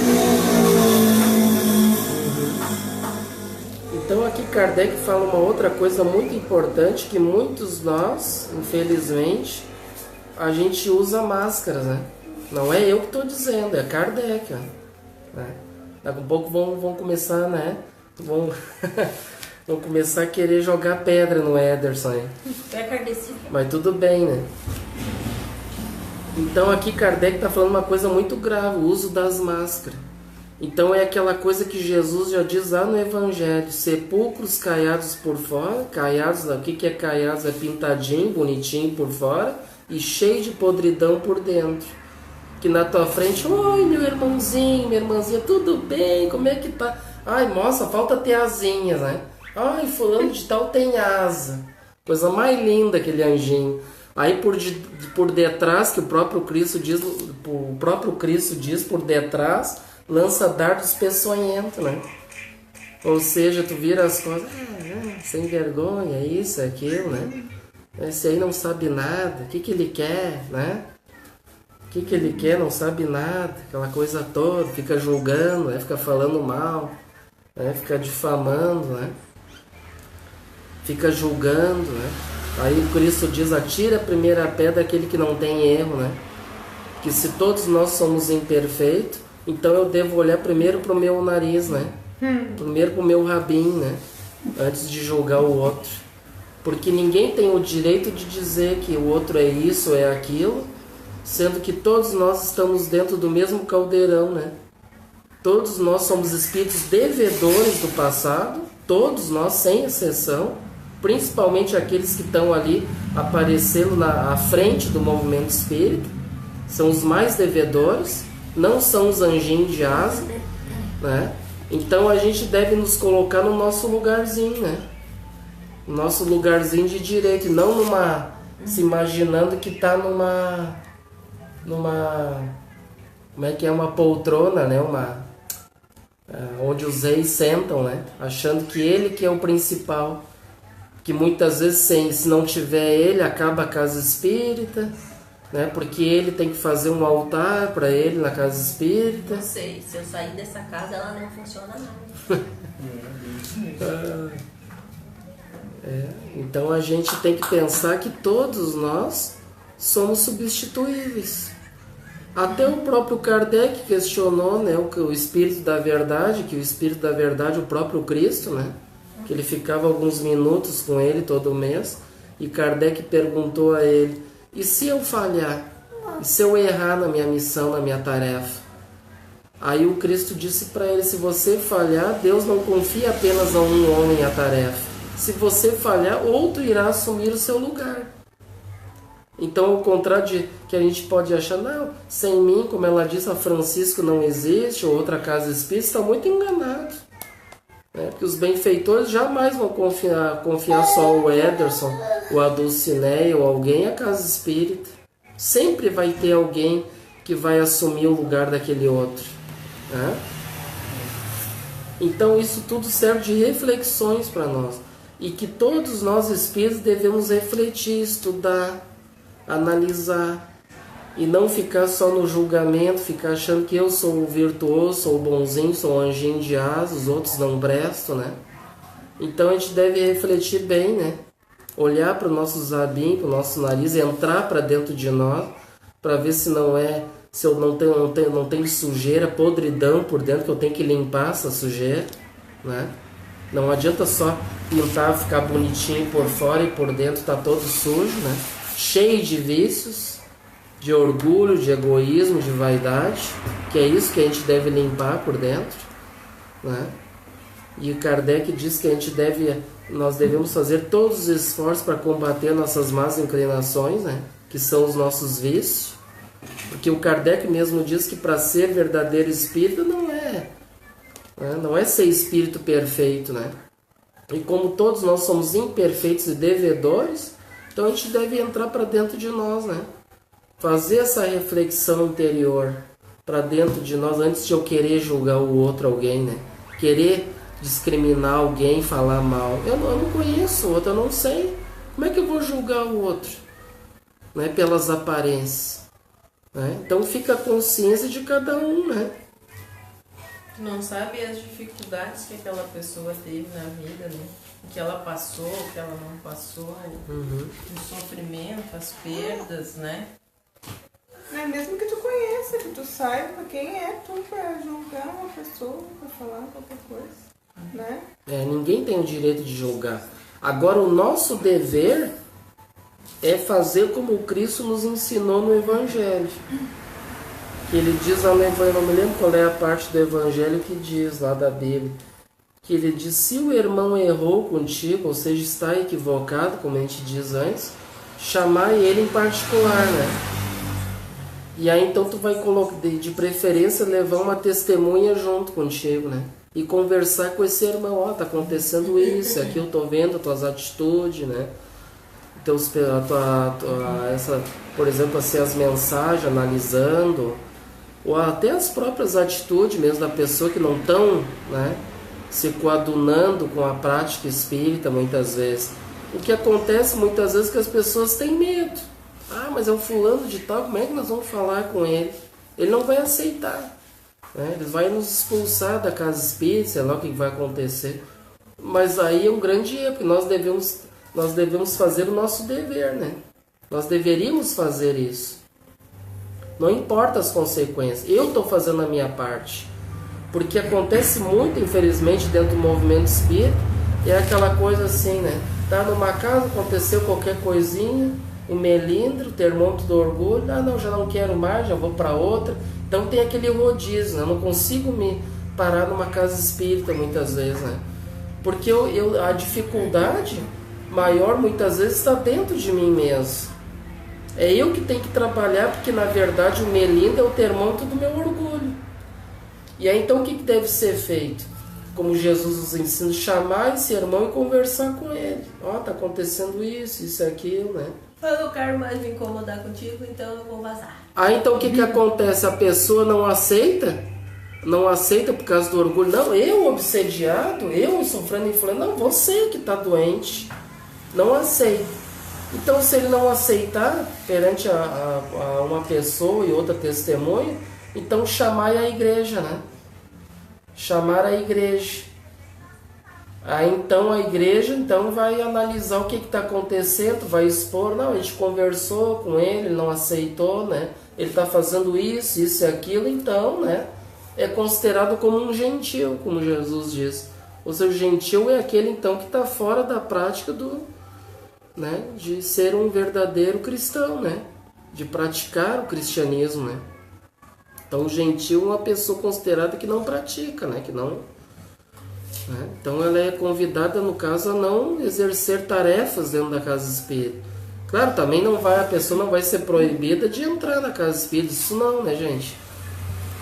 Então aqui Kardec fala uma outra coisa muito importante, que muitos nós, infelizmente, a gente usa máscaras, né? Não é eu que estou dizendo, é Kardec, né? Daqui a pouco vão começar, né? Vão começar a querer jogar pedra no Ederson aí. Mas tudo bem, né? Então aqui Kardec está falando uma coisa muito grave, o uso das máscaras. Então é aquela coisa que Jesus já diz lá no Evangelho: sepulcros caiados por fora, caiados, o que é caiados? É pintadinho, bonitinho por fora e cheio de podridão por dentro. Que na tua frente, oi meu irmãozinho, minha irmãzinha, tudo bem? Como é que tá? Ai, nossa, falta ter asinhas, né? Ai, fulano de tal tem asa. Coisa mais linda aquele anjinho. Aí por detrás, que o próprio Cristo diz por detrás, lança dardos peçonhentos, né? Ou seja, tu vira as coisas, sem vergonha, isso, aquilo, né? Esse aí não sabe nada, o que ele quer, né? O que ele quer, não sabe nada, aquela coisa toda, fica julgando, né? Fica falando mal, né? Fica difamando, né? Fica julgando, né? Aí o Cristo diz: atira a primeira pedra aquele que não tem erro, né? Que se todos nós somos imperfeitos, então eu devo olhar primeiro para o meu nariz, né? Primeiro para o meu rabinho, né? Antes de julgar o outro. Porque ninguém tem o direito de dizer que o outro é isso, é aquilo, sendo que todos nós estamos dentro do mesmo caldeirão, né? Todos nós somos espíritos devedores do passado, todos nós, sem exceção, principalmente aqueles que estão ali aparecendo à frente do movimento espírita, são os mais devedores, não são os anjinhos de asa, né? Então a gente deve nos colocar no nosso lugarzinho, né? Nosso lugarzinho de direito, e não se imaginando que está numa como é que é, uma poltrona, né? Onde os reis sentam, né? Achando que ele que é o principal, que muitas vezes se não tiver ele, acaba a casa espírita, né? Porque ele tem que fazer um altar para ele na casa espírita. Não sei, se eu sair dessa casa ela não funciona nada. Então a gente tem que pensar que todos nós somos substituíveis. Até o próprio Kardec questionou, né, o Espírito da Verdade, que o Espírito da Verdade, o próprio Cristo, né, que ele ficava alguns minutos com ele todo mês, e Kardec perguntou a ele: e se eu falhar? E se eu errar na minha missão, na minha tarefa? Aí o Cristo disse para ele: se você falhar, Deus não confia apenas a um homem a tarefa. Se você falhar, outro irá assumir o seu lugar. Então, ao contrário de que a gente pode achar, não, sem mim, como ela disse, a Francisco não existe, ou outra casa espírita, está muito enganado. Porque os benfeitores jamais vão confiar só o Ederson, o Adulcinei ou alguém à casa espírita. Sempre vai ter alguém que vai assumir o lugar daquele outro. Então, isso tudo serve de reflexões para nós. E que todos nós espíritos devemos refletir, estudar, analisar, E não ficar só no julgamento, ficar achando que eu sou o virtuoso, sou o bonzinho, sou o anjinho de asa, os outros não prestam, né? Então a gente deve refletir bem, né? Olhar para o nosso zabim, para o nosso nariz, entrar para dentro de nós, para ver se não é, se eu não tenho sujeira, podridão por dentro, que eu tenho que limpar essa sujeira, né? Não adianta só pintar, ficar bonitinho por fora e por dentro tá todo sujo, né? Cheio de vícios, de orgulho, de egoísmo, de vaidade, que é isso que a gente deve limpar por dentro, né? E Kardec diz que nós devemos fazer todos os esforços para combater nossas más inclinações, né? Que são os nossos vícios, porque o Kardec mesmo diz que para ser verdadeiro espírito não é ser espírito perfeito, né? E como todos nós somos imperfeitos e devedores, então a gente deve entrar para dentro de nós, né? Fazer essa reflexão interior para dentro de nós antes de eu querer julgar o outro, alguém, né? Querer discriminar alguém, falar mal. Eu não conheço o outro, eu não sei. Como é que eu vou julgar o outro? Né? Pelas aparências. Né? Então fica a consciência de cada um, né? Tu não sabe as dificuldades que aquela pessoa teve na vida, né? O que ela passou, o que ela não passou, o sofrimento, as perdas, né? É mesmo que tu conheça, que tu saiba quem é tu para julgar uma pessoa, para falar qualquer coisa, né? Ninguém tem o direito de julgar. Agora o nosso dever é fazer como o Cristo nos ensinou no Evangelho. Que ele diz lá no Evangelho, não me lembro qual é a parte do Evangelho que diz lá da Bíblia, que ele diz, se o irmão errou contigo, ou seja, está equivocado, como a gente diz antes, chamar ele em particular, né? E aí então tu vai colocar, de preferência, levar uma testemunha junto contigo, né? E conversar com esse irmão, tá acontecendo isso, aqui eu tô vendo as tuas atitudes, né? Por exemplo, assim, as mensagens, analisando, ou até as próprias atitudes mesmo da pessoa que não estão, né, se coadunando com a prática espírita muitas vezes. O que acontece muitas vezes é que as pessoas têm medo. Mas é um fulano de tal, como é que nós vamos falar com ele? Ele não vai aceitar, né? Ele vai nos expulsar da casa espírita, sei lá o que vai acontecer. Mas aí é um grande erro, porque nós devemos fazer o nosso dever, né? Nós deveríamos fazer isso. Não importa as consequências. Eu estou fazendo a minha parte. Porque acontece muito, infelizmente, dentro do movimento espírita, é aquela coisa assim, né? Tá numa casa, aconteceu qualquer coisinha, o melindre, o termômetro do orgulho, não, já não quero mais, já vou para outra. Então tem aquele rodízio, né? Eu não consigo me parar numa casa espírita muitas vezes, né? Porque a dificuldade maior muitas vezes está dentro de mim mesmo. É eu que tenho que trabalhar, porque na verdade o melindre é o termômetro do meu orgulho. E aí então o que deve ser feito? Como Jesus nos ensina, chamar esse irmão e conversar com ele. Tá acontecendo isso e aquilo, né? Eu não quero mais me incomodar contigo, então eu vou vazar. Aí então o que acontece? A pessoa não aceita por causa do orgulho. Não, eu obsediado, eu sofrendo influência. Não, você que está doente. Não aceita. Então se ele não aceitar perante a uma pessoa e outra testemunha, então chamar a igreja, né? Chamar a igreja. Aí então a igreja vai analisar o que está acontecendo, vai expor, não, a gente conversou com ele não aceitou, né? Ele está fazendo isso e aquilo, então, né? É considerado como um gentil, como Jesus diz. Ou seja, o gentil é aquele então que está fora da prática né, de ser um verdadeiro cristão, né? De praticar o cristianismo, né? Então o gentil é uma pessoa considerada que não pratica, né? Que não... Então ela é convidada, no caso, a não exercer tarefas dentro da casa espírita. Claro, também a pessoa não vai ser proibida de entrar na casa espírita, isso não, né, gente?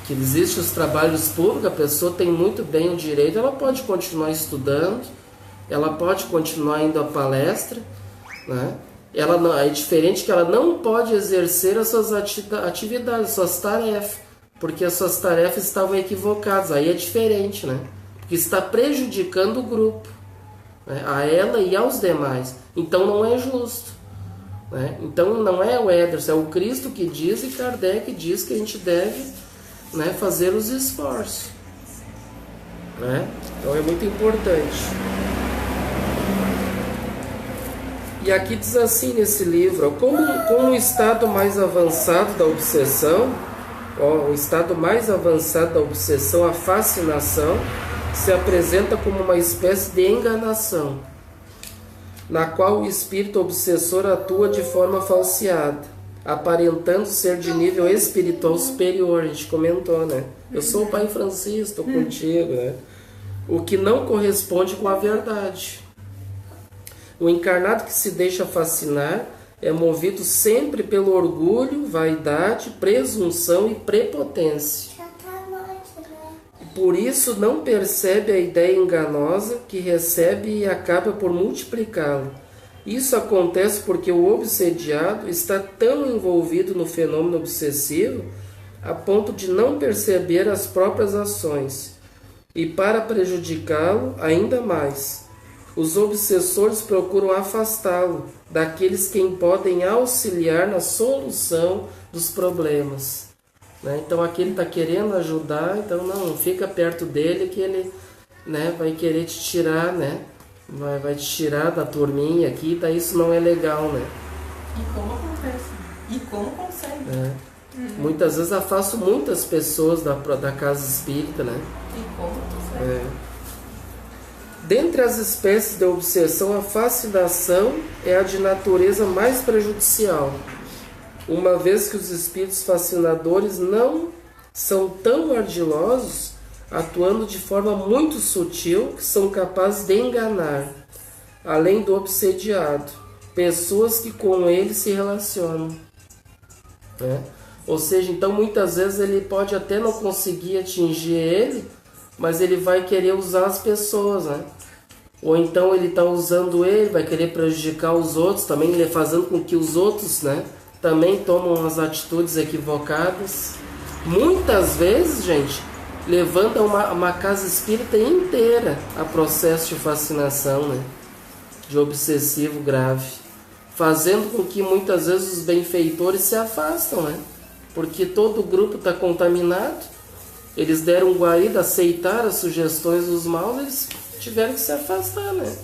Que existem os trabalhos públicos, a pessoa tem muito bem o direito, ela pode continuar estudando, ela pode continuar indo à palestra, né? É diferente que ela não pode exercer as suas atividades, as suas tarefas, porque as suas tarefas estavam equivocadas, aí é diferente, né? Que está prejudicando o grupo, né, a ela e aos demais. Então não é justo. né? Então não é o Ederson, é o Cristo que diz, e Kardec diz que a gente deve, né, fazer os esforços, né? Então é muito importante. E aqui diz assim nesse livro, como o estado mais avançado da obsessão, o estado mais avançado da obsessão, a fascinação, se apresenta como uma espécie de enganação, na qual o espírito obsessor atua de forma falseada, aparentando ser de nível espiritual superior. A gente comentou, né? Eu sou o Pai Francisco, estou contigo, né? O que não corresponde com a verdade. O encarnado que se deixa fascinar é movido sempre pelo orgulho, vaidade, presunção e prepotência. Por isso não percebe a ideia enganosa que recebe e acaba por multiplicá-la. Isso acontece porque o obsediado está tão envolvido no fenômeno obsessivo a ponto de não perceber as próprias ações. E para prejudicá-lo ainda mais, os obsessores procuram afastá-lo daqueles que podem auxiliar na solução dos problemas, né? Então aqui ele está querendo ajudar, então não fica perto dele que ele, né, vai querer te tirar, né? Vai te tirar da turminha aqui, daí isso não é legal, né? E como acontece? E como consegue? Muitas vezes afasto muitas pessoas da casa espírita, né? E como consegue? Dentre as espécies de obsessão, a fascinação é a de natureza mais prejudicial, uma vez que os espíritos fascinadores não são tão ardilosos, atuando de forma muito sutil, que são capazes de enganar, além do obsediado, pessoas que com ele se relacionam, né? Ou seja, então muitas vezes ele pode até não conseguir atingir ele, mas ele vai querer usar as pessoas, né? Ou então ele está usando ele, vai querer prejudicar os outros, também fazendo com que os outros, né, também tomam as atitudes equivocadas. Muitas vezes, gente, levanta uma casa espírita inteira a processo de fascinação, né, de obsessivo grave, fazendo com que muitas vezes os benfeitores se afastam, né, porque todo o grupo está contaminado. Eles deram guarida, aceitaram as sugestões dos maus, eles tiveram que se afastar, né?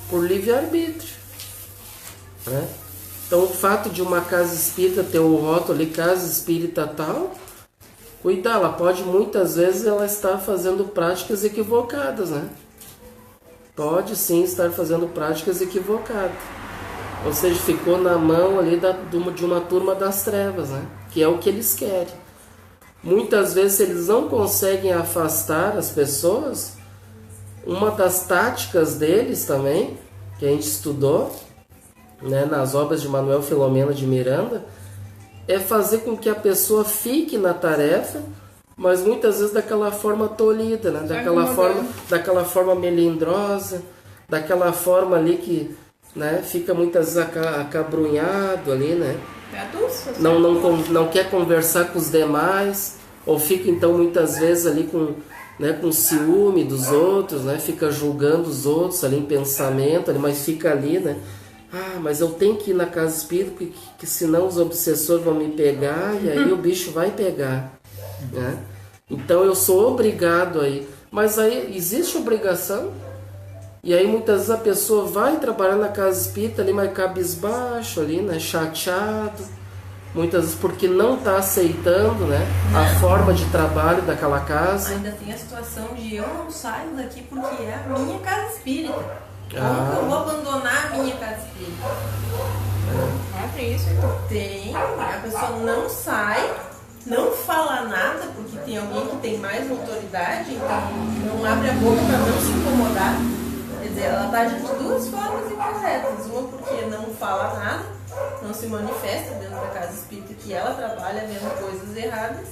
Por livre-arbítrio, né? Então o fato de uma casa espírita ter o rótulo ali, casa espírita tal, cuidar, ela pode muitas vezes ela estar fazendo práticas equivocadas, né? Pode sim estar fazendo práticas equivocadas. Ou seja, ficou na mão ali de uma turma das trevas, né? Que é o que eles querem. Muitas vezes eles não conseguem afastar as pessoas. Uma das táticas deles também, que a gente estudou, né, nas obras de Manuel Filomeno de Miranda, é fazer com que a pessoa fique na tarefa, mas muitas vezes daquela forma tolhida, né, daquela forma melindrosa, daquela forma ali que, né, fica muitas vezes acabrunhado ali, né? Não quer conversar com os demais, ou fica então muitas vezes ali com ciúme dos outros, né? Fica julgando os outros ali em pensamento, ali, mas fica ali, né? Mas eu tenho que ir na casa espírita, que senão os obsessores vão me pegar, e aí o bicho vai pegar, né? Então eu sou obrigado aí. Mas aí existe obrigação, e aí muitas vezes a pessoa vai trabalhar na casa espírita ali, mas cabisbaixo ali, né? Chateado, muitas vezes porque não está aceitando, né, a forma de trabalho daquela casa. Ainda tem a situação de eu não saio daqui porque é a minha casa espírita. Como que eu vou abandonar a minha casa espírita? Tem isso? Tem. A pessoa não sai, não fala nada porque tem alguém que tem mais autoridade, então não abre a boca para não se incomodar. Quer dizer, ela está de duas formas incorretas. Uma porque não fala nada, não se manifesta dentro da casa espírita que ela trabalha vendo coisas erradas,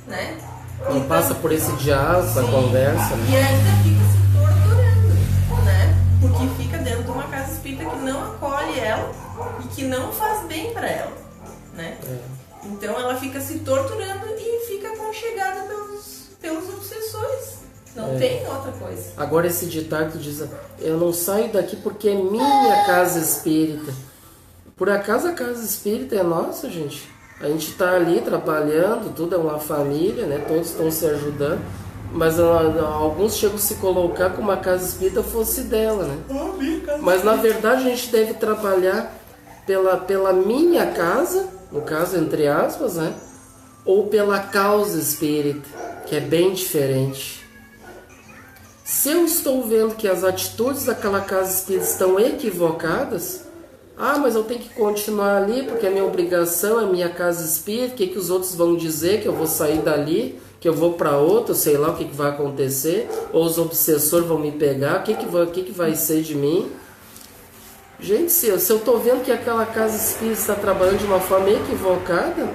né? Não então, passa por esse diálogo, essa conversa, né? E ainda fica se torturando, né? Porque fica dentro de uma casa espírita que não acolhe ela e que não faz bem para ela, né? Então ela fica se torturando e fica aconchegada pelos obsessores. Não tem outra coisa. Agora esse ditado que diz, eu não saio daqui porque é minha casa espírita. Por acaso a casa espírita é nossa, gente? A gente está ali trabalhando, tudo é uma família, né? Todos estão se ajudando. Mas alguns chegam a se colocar como a casa espírita fosse dela, né? Mas na verdade a gente deve trabalhar pela minha casa, no caso entre aspas, né? Ou pela causa espírita, que é bem diferente. Se eu estou vendo que as atitudes daquela casa espírita estão equivocadas, mas eu tenho que continuar ali porque é minha obrigação, é minha casa espírita, o que os outros vão dizer, que eu vou sair dali, que eu vou para outro, sei lá o que vai acontecer, ou os obsessores vão me pegar, o que vai ser de mim? Gente, se eu estou vendo que aquela casa espírita está trabalhando de uma forma equivocada,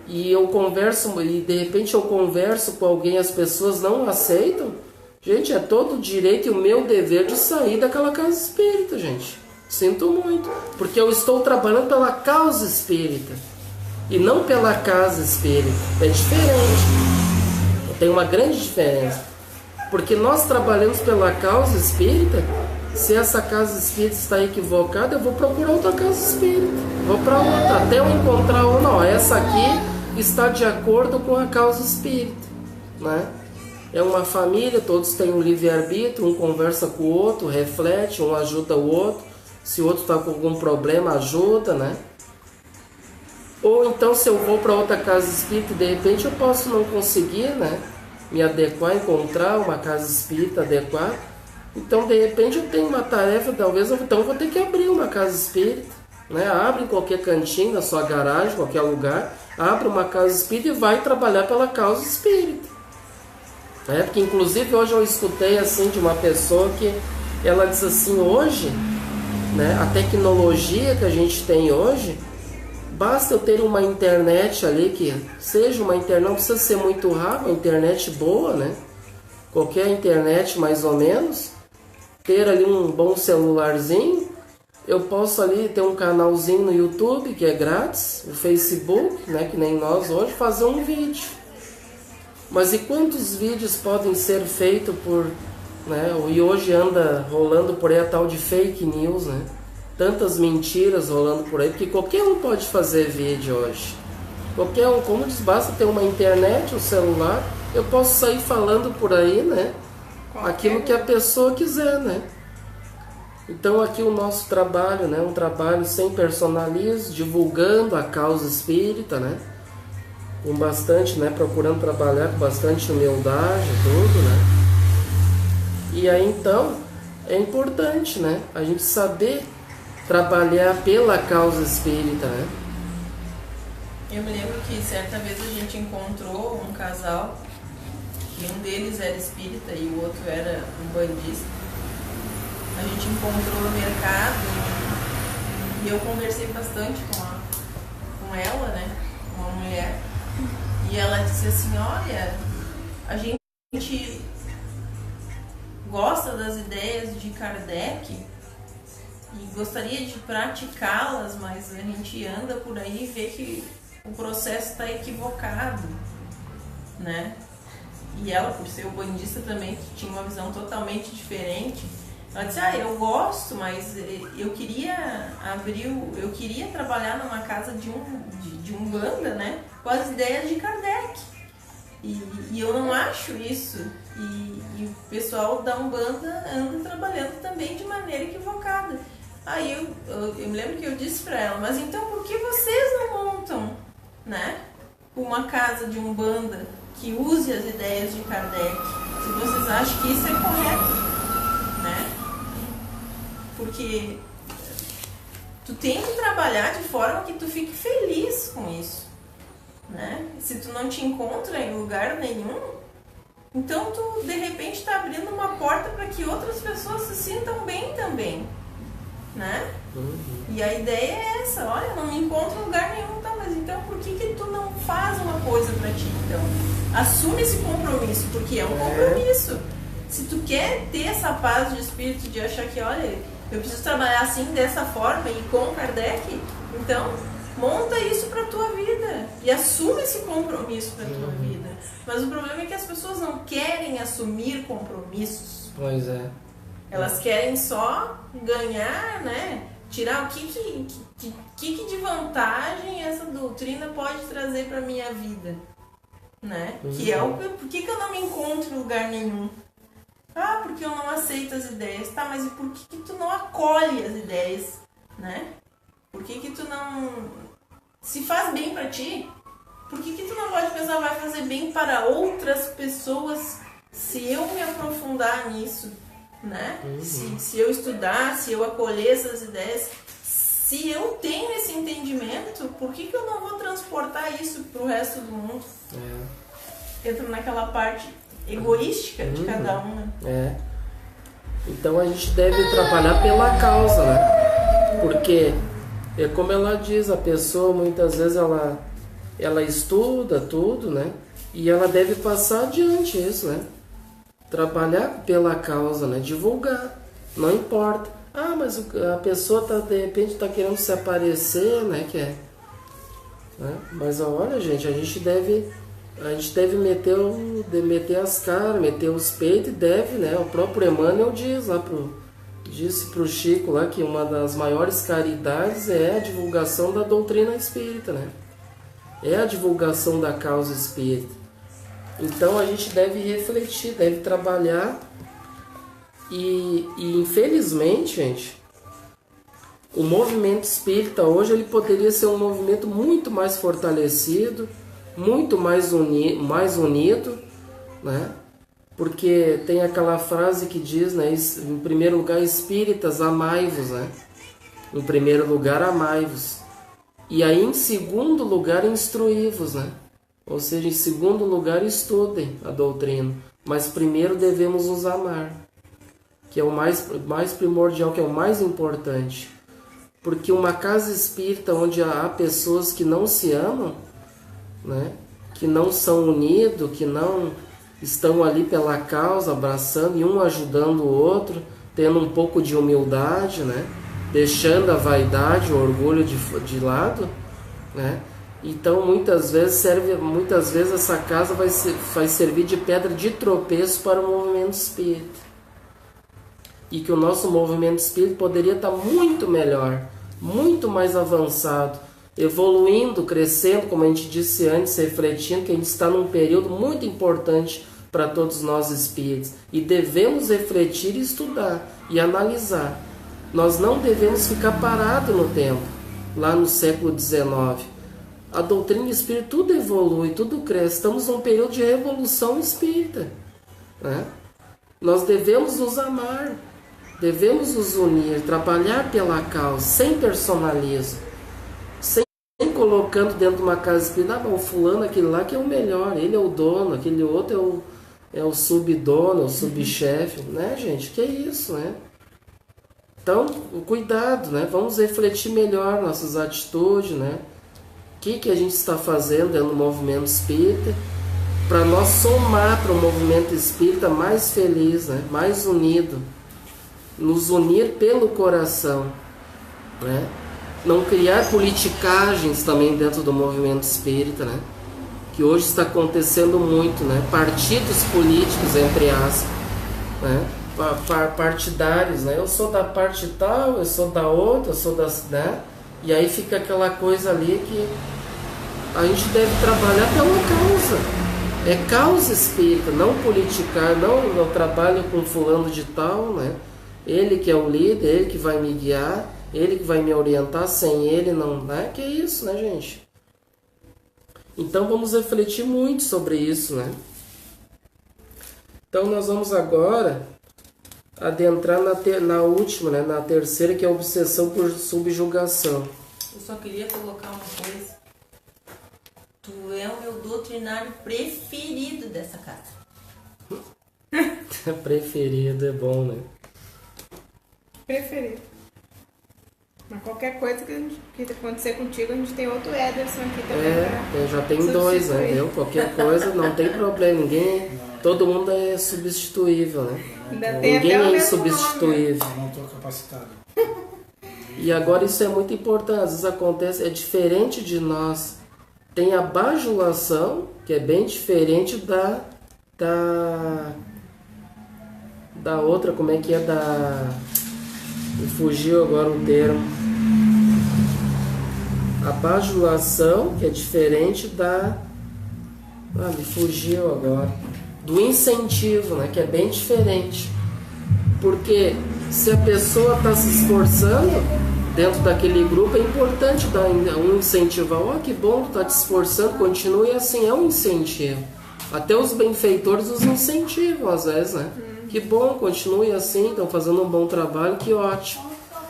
e eu converso, e de repente eu converso com alguém, as pessoas não aceitam, gente, é todo o direito e o meu dever de sair daquela casa espírita, gente. Sinto muito, porque eu estou trabalhando pela causa espírita e não pela casa espírita. É diferente. Tem uma grande diferença. Porque nós trabalhamos pela causa espírita. Se essa casa espírita está equivocada, eu vou procurar outra casa espírita. Vou para outra, até eu encontrar uma. Não, essa aqui está de acordo com a causa espírita, né? É uma família, todos têm um livre-arbítrio, um conversa com o outro, reflete, um ajuda o outro. Se o outro está com algum problema, ajuda, né? Ou então, se eu vou para outra casa espírita, de repente eu posso não conseguir, né? Me adequar, encontrar uma casa espírita adequada. Então, de repente, eu tenho uma tarefa, talvez eu vou ter que abrir uma casa espírita, né? Abre em qualquer cantinho, na sua garagem, qualquer lugar, abre uma casa espírita e vai trabalhar pela causa espírita. Porque, inclusive, hoje eu escutei assim de uma pessoa que ela diz assim, hoje, né, a tecnologia que a gente tem hoje, basta eu ter uma internet ali, que seja uma internet, não precisa ser muito rápida, uma internet boa, né? Qualquer internet mais ou menos, ter ali um bom celularzinho, eu posso ali ter um canalzinho no YouTube, que é grátis, o Facebook, né, que nem nós hoje, fazer um vídeo. Mas e quantos vídeos podem ser feitos por... né? E hoje anda rolando por aí a tal de fake news, né? Tantas mentiras rolando por aí, porque qualquer um pode fazer vídeo hoje. Qualquer um, como diz, basta ter uma internet, um celular, eu posso sair falando por aí, né? Aquilo que a pessoa quiser, né? Então aqui o nosso trabalho, né? Um trabalho sem personalismo, divulgando a causa espírita, né? Com bastante, né? Procurando trabalhar com bastante humildade, tudo, né? E aí então é importante, né? A gente saber trabalhar pela causa espírita, né? Eu me lembro que certa vez a gente encontrou um casal, que um deles era espírita e o outro era um bandista. A gente encontrou no mercado e eu conversei bastante com ela, né? Uma mulher. E ela disse assim, olha, a gente gosta das ideias de Kardec e gostaria de praticá-las, mas a gente anda por aí e vê que o processo está equivocado, né? E ela, por ser bandista também, que tinha uma visão totalmente diferente, ela disse, eu gosto, mas eu queria trabalhar numa casa de Umbanda, né? Com as ideias de Kardec. E eu não acho isso. E o pessoal da Umbanda anda trabalhando também de maneira equivocada. Aí eu me lembro que eu disse para ela, mas então por que vocês não montam, né, uma casa de Umbanda que use as ideias de Kardec, se vocês acham que isso é correto, né? Porque tu tem que trabalhar de forma que tu fique feliz com isso, né? Se tu não te encontra em lugar nenhum, então tu de repente está abrindo uma porta para que outras pessoas se sintam bem também, né? E a ideia é essa, olha, não me encontro em lugar nenhum, tá? Mas então por que tu não faz uma coisa para ti, então? Assume esse compromisso, porque é um compromisso. Se tu quer ter essa paz de espírito de achar que, olha, eu preciso trabalhar assim, dessa forma e com Kardec, então monta isso para tua vida e assume esse compromisso para tua vida. Mas o problema é que as pessoas não querem assumir compromissos. Pois é. Elas querem só ganhar, né, tirar o que de vantagem essa doutrina pode trazer para minha vida, né? Que é por que eu não me encontro em lugar nenhum? Ah, porque eu não aceito as ideias. Tá, mas e por que tu não acolhe as ideias, né? Por que tu não... Se faz bem para ti, por que tu não pode pensar vai fazer bem para outras pessoas se eu me aprofundar nisso, né? Se eu estudar, se eu acolher essas ideias, se eu tenho esse entendimento, por que eu não vou transportar isso pro resto do mundo? Entra naquela parte egoística de cada um, né? Então a gente deve trabalhar pela causa, né? Porque é como ela diz, a pessoa muitas vezes ela estuda tudo, né? E ela deve passar adiante isso, né? Trabalhar pela causa, né? Divulgar, não importa. Ah, mas a pessoa de repente está querendo se aparecer, né? Né? Mas olha, gente, a gente deve meter as caras, meter os peitos e deve, né? O próprio Emmanuel disse pro Chico lá que uma das maiores caridades é a divulgação da doutrina espírita, né? É a divulgação da causa espírita. Então a gente deve refletir, deve trabalhar e infelizmente, gente, o movimento espírita hoje ele poderia ser um movimento muito mais fortalecido, muito mais unido, né? Porque tem aquela frase que diz, né, em primeiro lugar, espíritas, amai-vos, né? Em primeiro lugar, amai-vos. E aí, em segundo lugar, instruí-vos, né? Ou seja, em segundo lugar, estudem a doutrina. Mas primeiro devemos nos amar, que é o mais primordial, que é o mais importante. Porque uma casa espírita onde há pessoas que não se amam, né? Que não são unidos, que não estão ali pela causa, abraçando e um ajudando o outro, tendo um pouco de humildade, né? Deixando a vaidade, o orgulho de lado, né? Então muitas vezes essa casa vai servir de pedra de tropeço para o movimento espírita. E que o nosso movimento espírita poderia estar muito melhor, muito mais avançado, evoluindo, crescendo, como a gente disse antes, refletindo que a gente está num período muito importante para todos nós espíritos. E devemos refletir e estudar e analisar. Nós não devemos ficar parados no tempo, lá no século XIX. A doutrina espírita, tudo evolui, tudo cresce. Estamos num período de revolução espírita, né? Nós devemos nos amar, devemos nos unir, trabalhar pela causa, sem personalismo, sem colocando dentro de uma casa espírita, o fulano, aquele lá que é o melhor, ele é o dono, aquele outro é o subdono, o subchefe, né, gente? Que é isso, né? Então, cuidado, né? Vamos refletir melhor nossas atitudes, né? O que a gente está fazendo dentro do movimento espírita para nós somar para o movimento espírita mais feliz, né? Mais unido, nos unir pelo coração, né? Não criar politicagens também dentro do movimento espírita, né? Que hoje está acontecendo muito, né? Partidos políticos, entre aspas, né? Partidários, né? Eu sou da parte tal, eu sou da outra, eu sou das, né? E aí fica aquela coisa ali que a gente deve trabalhar pela causa. É causa espírita, não politicar, não eu trabalho com fulano de tal, né? Ele que é o líder, ele que vai me guiar, ele que vai me orientar, sem ele não, né? Que é isso, né, gente? Então vamos refletir muito sobre isso, né? Então nós vamos agora adentrar na última, né? Na terceira, que é a obsessão por subjugação. Eu só queria colocar uma coisa. Tu é o meu doutrinário preferido dessa casa. Preferido é bom, né? Preferido. Mas qualquer coisa que acontecer contigo, a gente tem outro Ederson aqui também. Já tem dois, né? Qualquer coisa, não tem problema. Todo mundo é substituível, né? Ninguém é insubstituível. Eu não estou capacitado. E agora isso é muito importante. Às vezes acontece, é diferente de nós. Tem a bajulação, que é bem diferente da outra, como é que é? Me fugiu agora o termo. A bajulação, que é diferente da... me fugiu agora. Do incentivo, né? Que é bem diferente. Porque se a pessoa está se esforçando dentro daquele grupo, é importante dar um incentivo. Que bom que está te esforçando, continue assim, é um incentivo. Até os benfeitores os incentivam às vezes, né? Que bom, continue assim, estão fazendo um bom trabalho, que ótimo.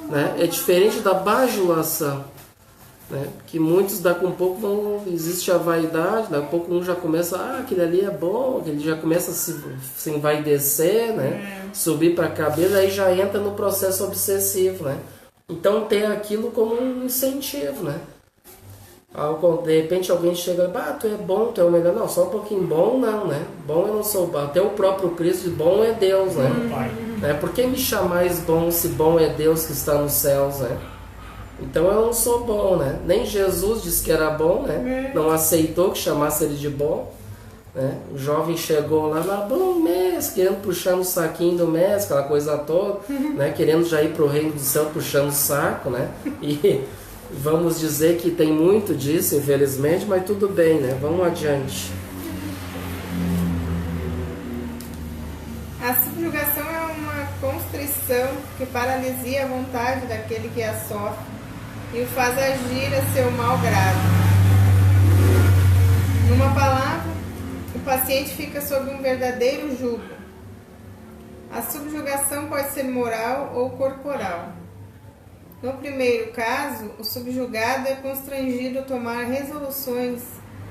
Né? É diferente da bajulação, né? Que muitos daqui a um pouco existe a vaidade, daqui a pouco um já começa, aquele ali é bom, aquele já começa a se envaidecer, né? Subir para a cabeça, aí já entra no processo obsessivo, né? Então ter aquilo como um incentivo, né? De repente alguém chega, tu é bom, tu é o melhor. Não, só um pouquinho bom não, né? Bom eu não sou bom. Até o próprio Cristo, bom é Deus, né? Por que me chamais bom se bom é Deus que está nos céus, né? Então eu não sou bom, né? Nem Jesus disse que era bom, né? Não aceitou que chamasse ele de bom, né? O jovem chegou lá, bom mestre, querendo puxar no saquinho do mestre, aquela coisa toda, né? Querendo já ir para o reino do céu puxando o saco, né? E vamos dizer que tem muito disso, infelizmente, mas tudo bem, né? Vamos adiante. A subjugação é uma constrição que paralisia a vontade daquele que a sofre e o faz agir a seu mau grado. Numa palavra, o paciente fica sob um verdadeiro jugo. A subjugação pode ser moral ou corporal. No primeiro caso, o subjugado é constrangido a tomar resoluções,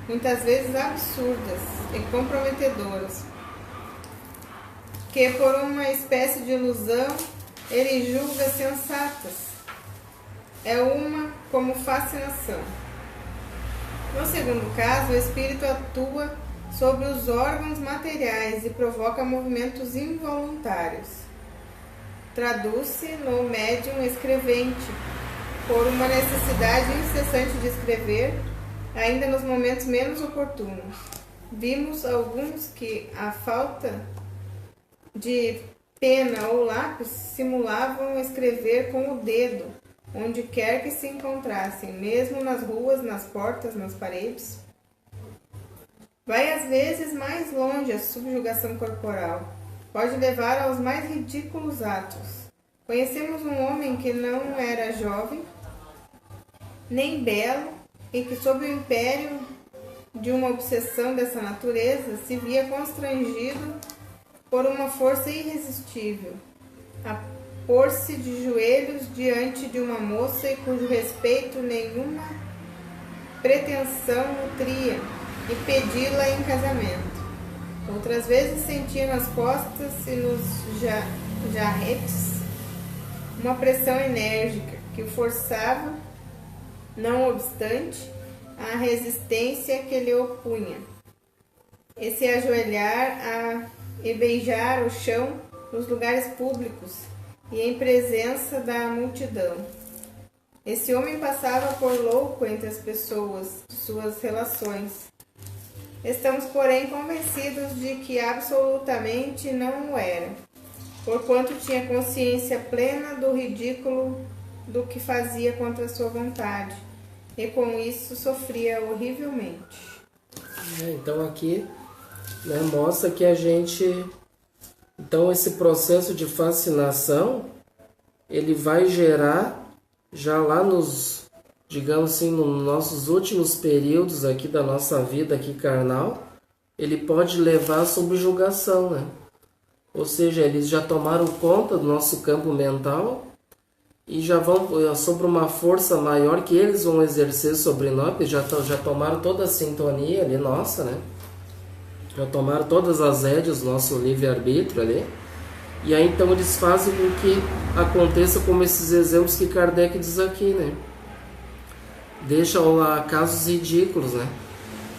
muitas vezes absurdas e comprometedoras, que por uma espécie de ilusão ele julga sensatas. É uma como fascinação. No segundo caso, o espírito atua sobre os órgãos materiais e provoca movimentos involuntários. Traduz-se no médium escrevente, por uma necessidade incessante de escrever, ainda nos momentos menos oportunos. Vimos alguns que, à falta de pena ou lápis, simulavam escrever com o dedo, onde quer que se encontrassem, mesmo nas ruas, nas portas, nas paredes. Vai às vezes mais longe a subjugação corporal. Pode levar aos mais ridículos atos. Conhecemos um homem que não era jovem, nem belo, e que, sob o império de uma obsessão dessa natureza, se via constrangido por uma força irresistível a pôr-se de joelhos diante de uma moça e cujo respeito nenhuma pretensão nutria e pedi-la em casamento. Outras vezes sentia nas costas e nos jarretes uma pressão enérgica que o forçava, não obstante, a resistência que lhe opunha, e se ajoelhar e beijar o chão nos lugares públicos e em presença da multidão. Esse homem passava por louco entre as pessoas de suas relações. Estamos, porém, convencidos de que absolutamente não o era, porquanto tinha consciência plena do ridículo do que fazia contra sua vontade, e com isso sofria horrivelmente. Então aqui, né, mostra que a gente... Então esse processo de fascinação, ele vai gerar, já lá nos, digamos assim, nos nossos últimos períodos aqui da nossa vida aqui carnal, ele pode levar à subjugação, né? Ou seja, eles já tomaram conta do nosso campo mental e já vão sobre uma força maior que eles vão exercer sobre nós, porque já tomaram toda a sintonia ali nossa, né? Já tomaram todas as rédeas do nosso livre-arbítrio ali. E aí então eles fazem com que aconteça como esses exemplos que Kardec diz aqui, né? Deixam lá casos ridículos, né?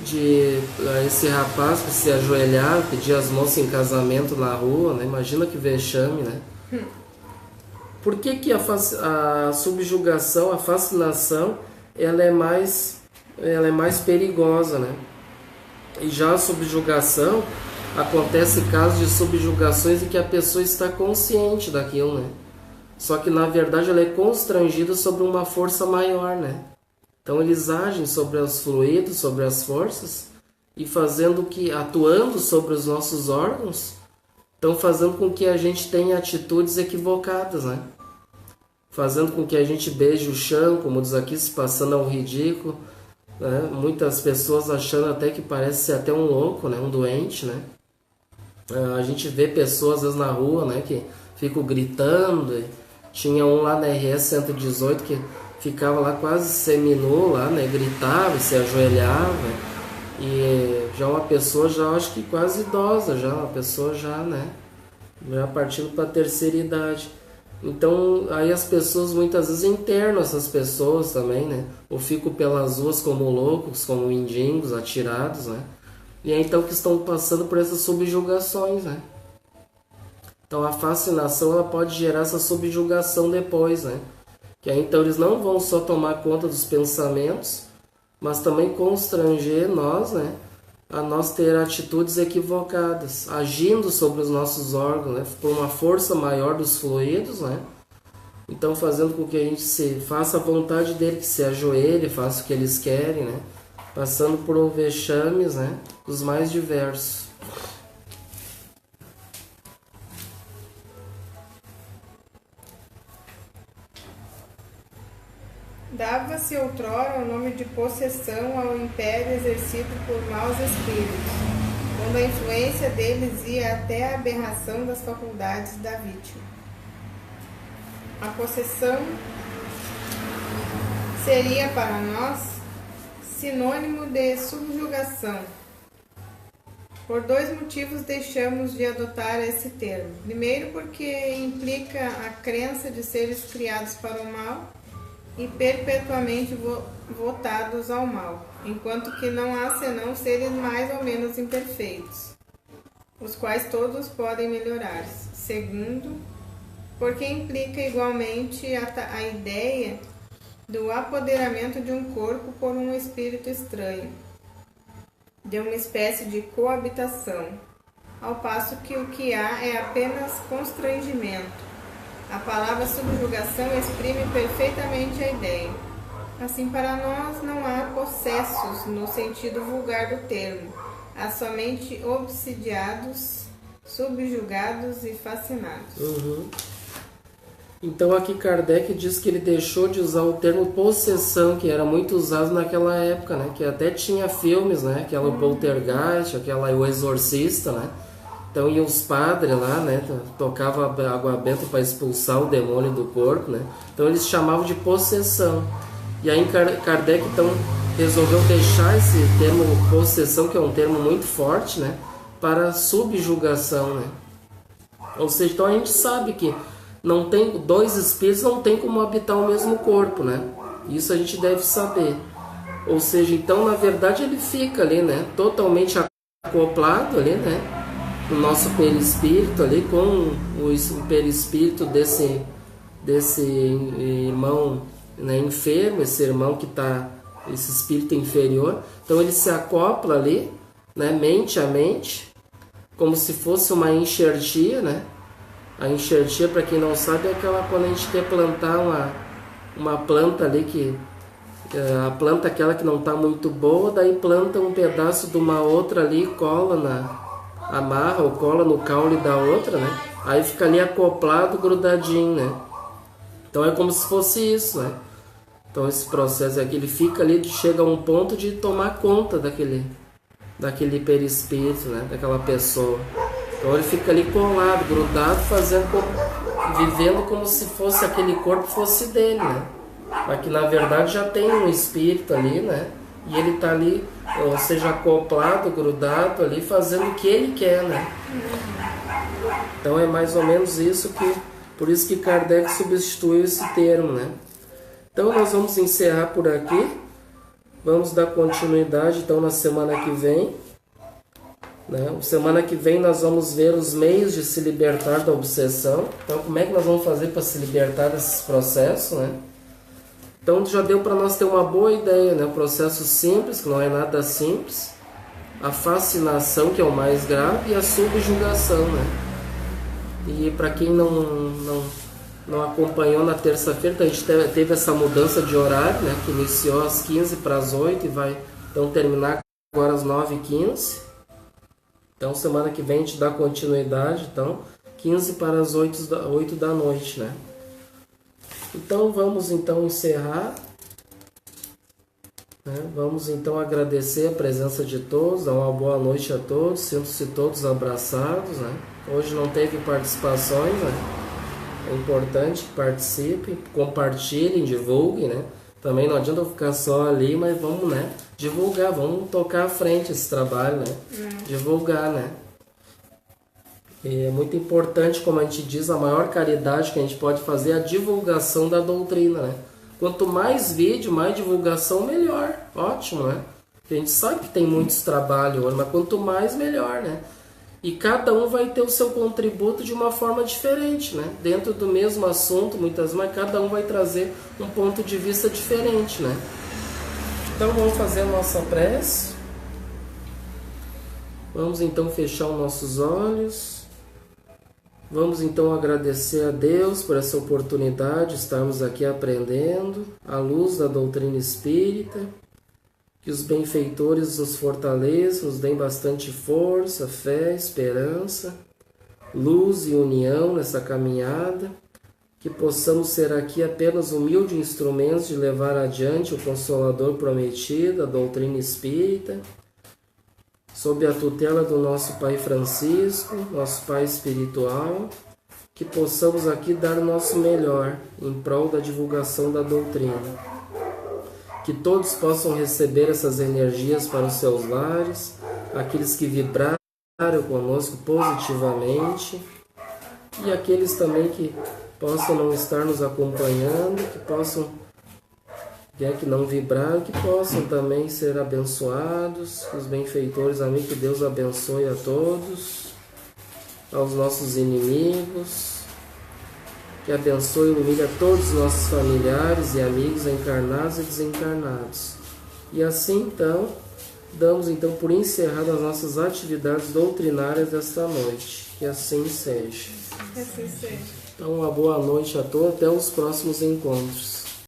De esse rapaz que se ajoelhar, pedir as moças em casamento na rua, né? Imagina que vexame, né? Por que a subjugação, a fascinação, ela é mais perigosa, né? E já a subjugação, acontece casos de subjugações em que a pessoa está consciente daquilo, né? Só que na verdade ela é constrangida sobre uma força maior, né? Então eles agem sobre os fluidos, sobre as forças, e atuando sobre os nossos órgãos, estão fazendo com que a gente tenha atitudes equivocadas, né? Fazendo com que a gente beije o chão, como diz aqui, se passando ao ridículo, né? Muitas pessoas achando até que parece ser até um louco, né? Um doente, né? A gente vê pessoas às vezes na rua, né? Que ficam gritando. Tinha um lá na RS 118 que ficava lá quase seminu lá, né? Gritava, se ajoelhava. E já uma pessoa, já acho que quase idosa, já uma pessoa já, né? Já partindo para a terceira idade. Então, aí as pessoas muitas vezes internam essas pessoas também, né? Ou ficam pelas ruas como loucos, como mendigos, atirados, né? E é então que estão passando por essas subjugações, né? Então a fascinação, ela pode gerar essa subjugação depois, né? Que aí então eles não vão só tomar conta dos pensamentos, mas também constranger nós, né? A nós ter atitudes equivocadas, agindo sobre os nossos órgãos, né? Por uma força maior dos fluidos, né? Então fazendo com que a gente se faça a vontade dele, que se ajoelhe, faça o que eles querem, né? Passando por vexames, né? Os mais diversos. Dava-se outrora o nome de possessão ao império exercido por maus espíritos, quando a influência deles ia até a aberração das faculdades da vítima. A possessão seria para nós sinônimo de subjugação. Por dois motivos deixamos de adotar esse termo. Primeiro, porque implica a crença de seres criados para o mal e perpetuamente votados ao mal, enquanto que não há senão seres mais ou menos imperfeitos, os quais todos podem melhorar-se. Segundo, porque implica igualmente a ideia do apoderamento de um corpo por um espírito estranho, de uma espécie de coabitação, ao passo que o que há é apenas constrangimento. A palavra subjugação exprime perfeitamente a ideia. Assim, para nós não há possessos no sentido vulgar do termo, há somente obsidiados, subjugados e fascinados. Então aqui Kardec diz que ele deixou de usar o termo possessão, que era muito usado naquela época, né? Que até tinha filmes, né? Aquela Poltergeist, aquela O Exorcista, né? Então iam os padres lá, né? Tocava água benta para expulsar o demônio do corpo, né? Então eles chamavam de possessão. E aí Kardec então resolveu deixar esse termo possessão, que é um termo muito forte, né? Para subjugação, né? Ou seja, então a gente sabe que não tem, dois espíritos não tem como habitar o mesmo corpo, né? Isso a gente deve saber. Ou seja, então na verdade ele fica ali, né? Totalmente acoplado ali, né? O nosso perispírito ali com o perispírito desse irmão, né, enfermo, esse irmão que está, esse espírito inferior. Então ele se acopla ali, né, mente a mente, como se fosse uma enxertia, né? A enxertia, para quem não sabe, é aquela quando a gente quer plantar uma planta ali, que a planta aquela que não está muito boa, daí planta um pedaço de uma outra ali, cola amarra ou cola no caule da outra, né? Aí fica ali acoplado, grudadinho, né? Então é como se fosse isso, né? Então esse processo aqui, ele fica ali, chega a um ponto de tomar conta daquele perispírito, né? Daquela pessoa. Então ele fica ali colado, grudado, vivendo como se fosse aquele corpo fosse dele, né? Mas que na verdade já tem um espírito ali, né? E ele está ali, ou seja, acoplado, grudado ali, fazendo o que ele quer, né? Então é mais ou menos isso por isso que Kardec substituiu esse termo, né? Então nós vamos encerrar por aqui. Vamos dar continuidade então na semana que vem. Né? Semana que vem nós vamos ver os meios de se libertar da obsessão. Então como é que nós vamos fazer para se libertar desses processos, né? Então já deu para nós ter uma boa ideia, né? O processo simples, que não é nada simples, a fascinação, que é o mais grave, e a subjugação, né? E para quem não acompanhou na terça-feira, então a gente teve essa mudança de horário, né, que iniciou às 15 para as 8 e vai então terminar agora às 9h15. Então semana que vem a gente dá continuidade, então 15 para as 8 da noite, né? Então vamos então encerrar, né? Vamos então agradecer a presença de todos, dar uma boa noite a todos, sintam-se todos abraçados, né? Hoje não teve participações, né? É importante que participem, compartilhem, divulguem, né? Também não adianta ficar só ali, mas vamos, né, divulgar, vamos tocar à frente esse trabalho, né? Divulgar, né? E é muito importante, como a gente diz, a maior caridade que a gente pode fazer é a divulgação da doutrina, né? Quanto mais vídeo, mais divulgação, melhor. Ótimo, né? Porque a gente sabe que tem muitos trabalhos hoje, mas quanto mais, melhor, né? E cada um vai ter o seu contributo de uma forma diferente, né? Dentro do mesmo assunto, muitas vezes, mas cada um vai trazer um ponto de vista diferente, né? Então vamos fazer a nossa prece. Vamos então fechar os nossos olhos. Vamos então agradecer a Deus por essa oportunidade de estarmos aqui aprendendo à luz da doutrina espírita. Que os benfeitores nos fortaleçam, nos deem bastante força, fé, esperança, luz e união nessa caminhada. Que possamos ser aqui apenas humildes instrumentos de levar adiante o Consolador prometido, a doutrina espírita, sob a tutela do nosso Pai Francisco, nosso Pai espiritual, que possamos aqui dar o nosso melhor em prol da divulgação da doutrina. Que todos possam receber essas energias para os seus lares, aqueles que vibraram conosco positivamente e aqueles também que possam não estar nos acompanhando, que possam, que não vibraram, que possam também ser abençoados, os benfeitores, amém, que Deus abençoe a todos, aos nossos inimigos, que abençoe e ilumine a todos os nossos familiares e amigos encarnados e desencarnados. E assim então, damos então por encerradas as nossas atividades doutrinárias desta noite. Que assim seja. Que assim seja. Então uma boa noite a todos, até os próximos encontros.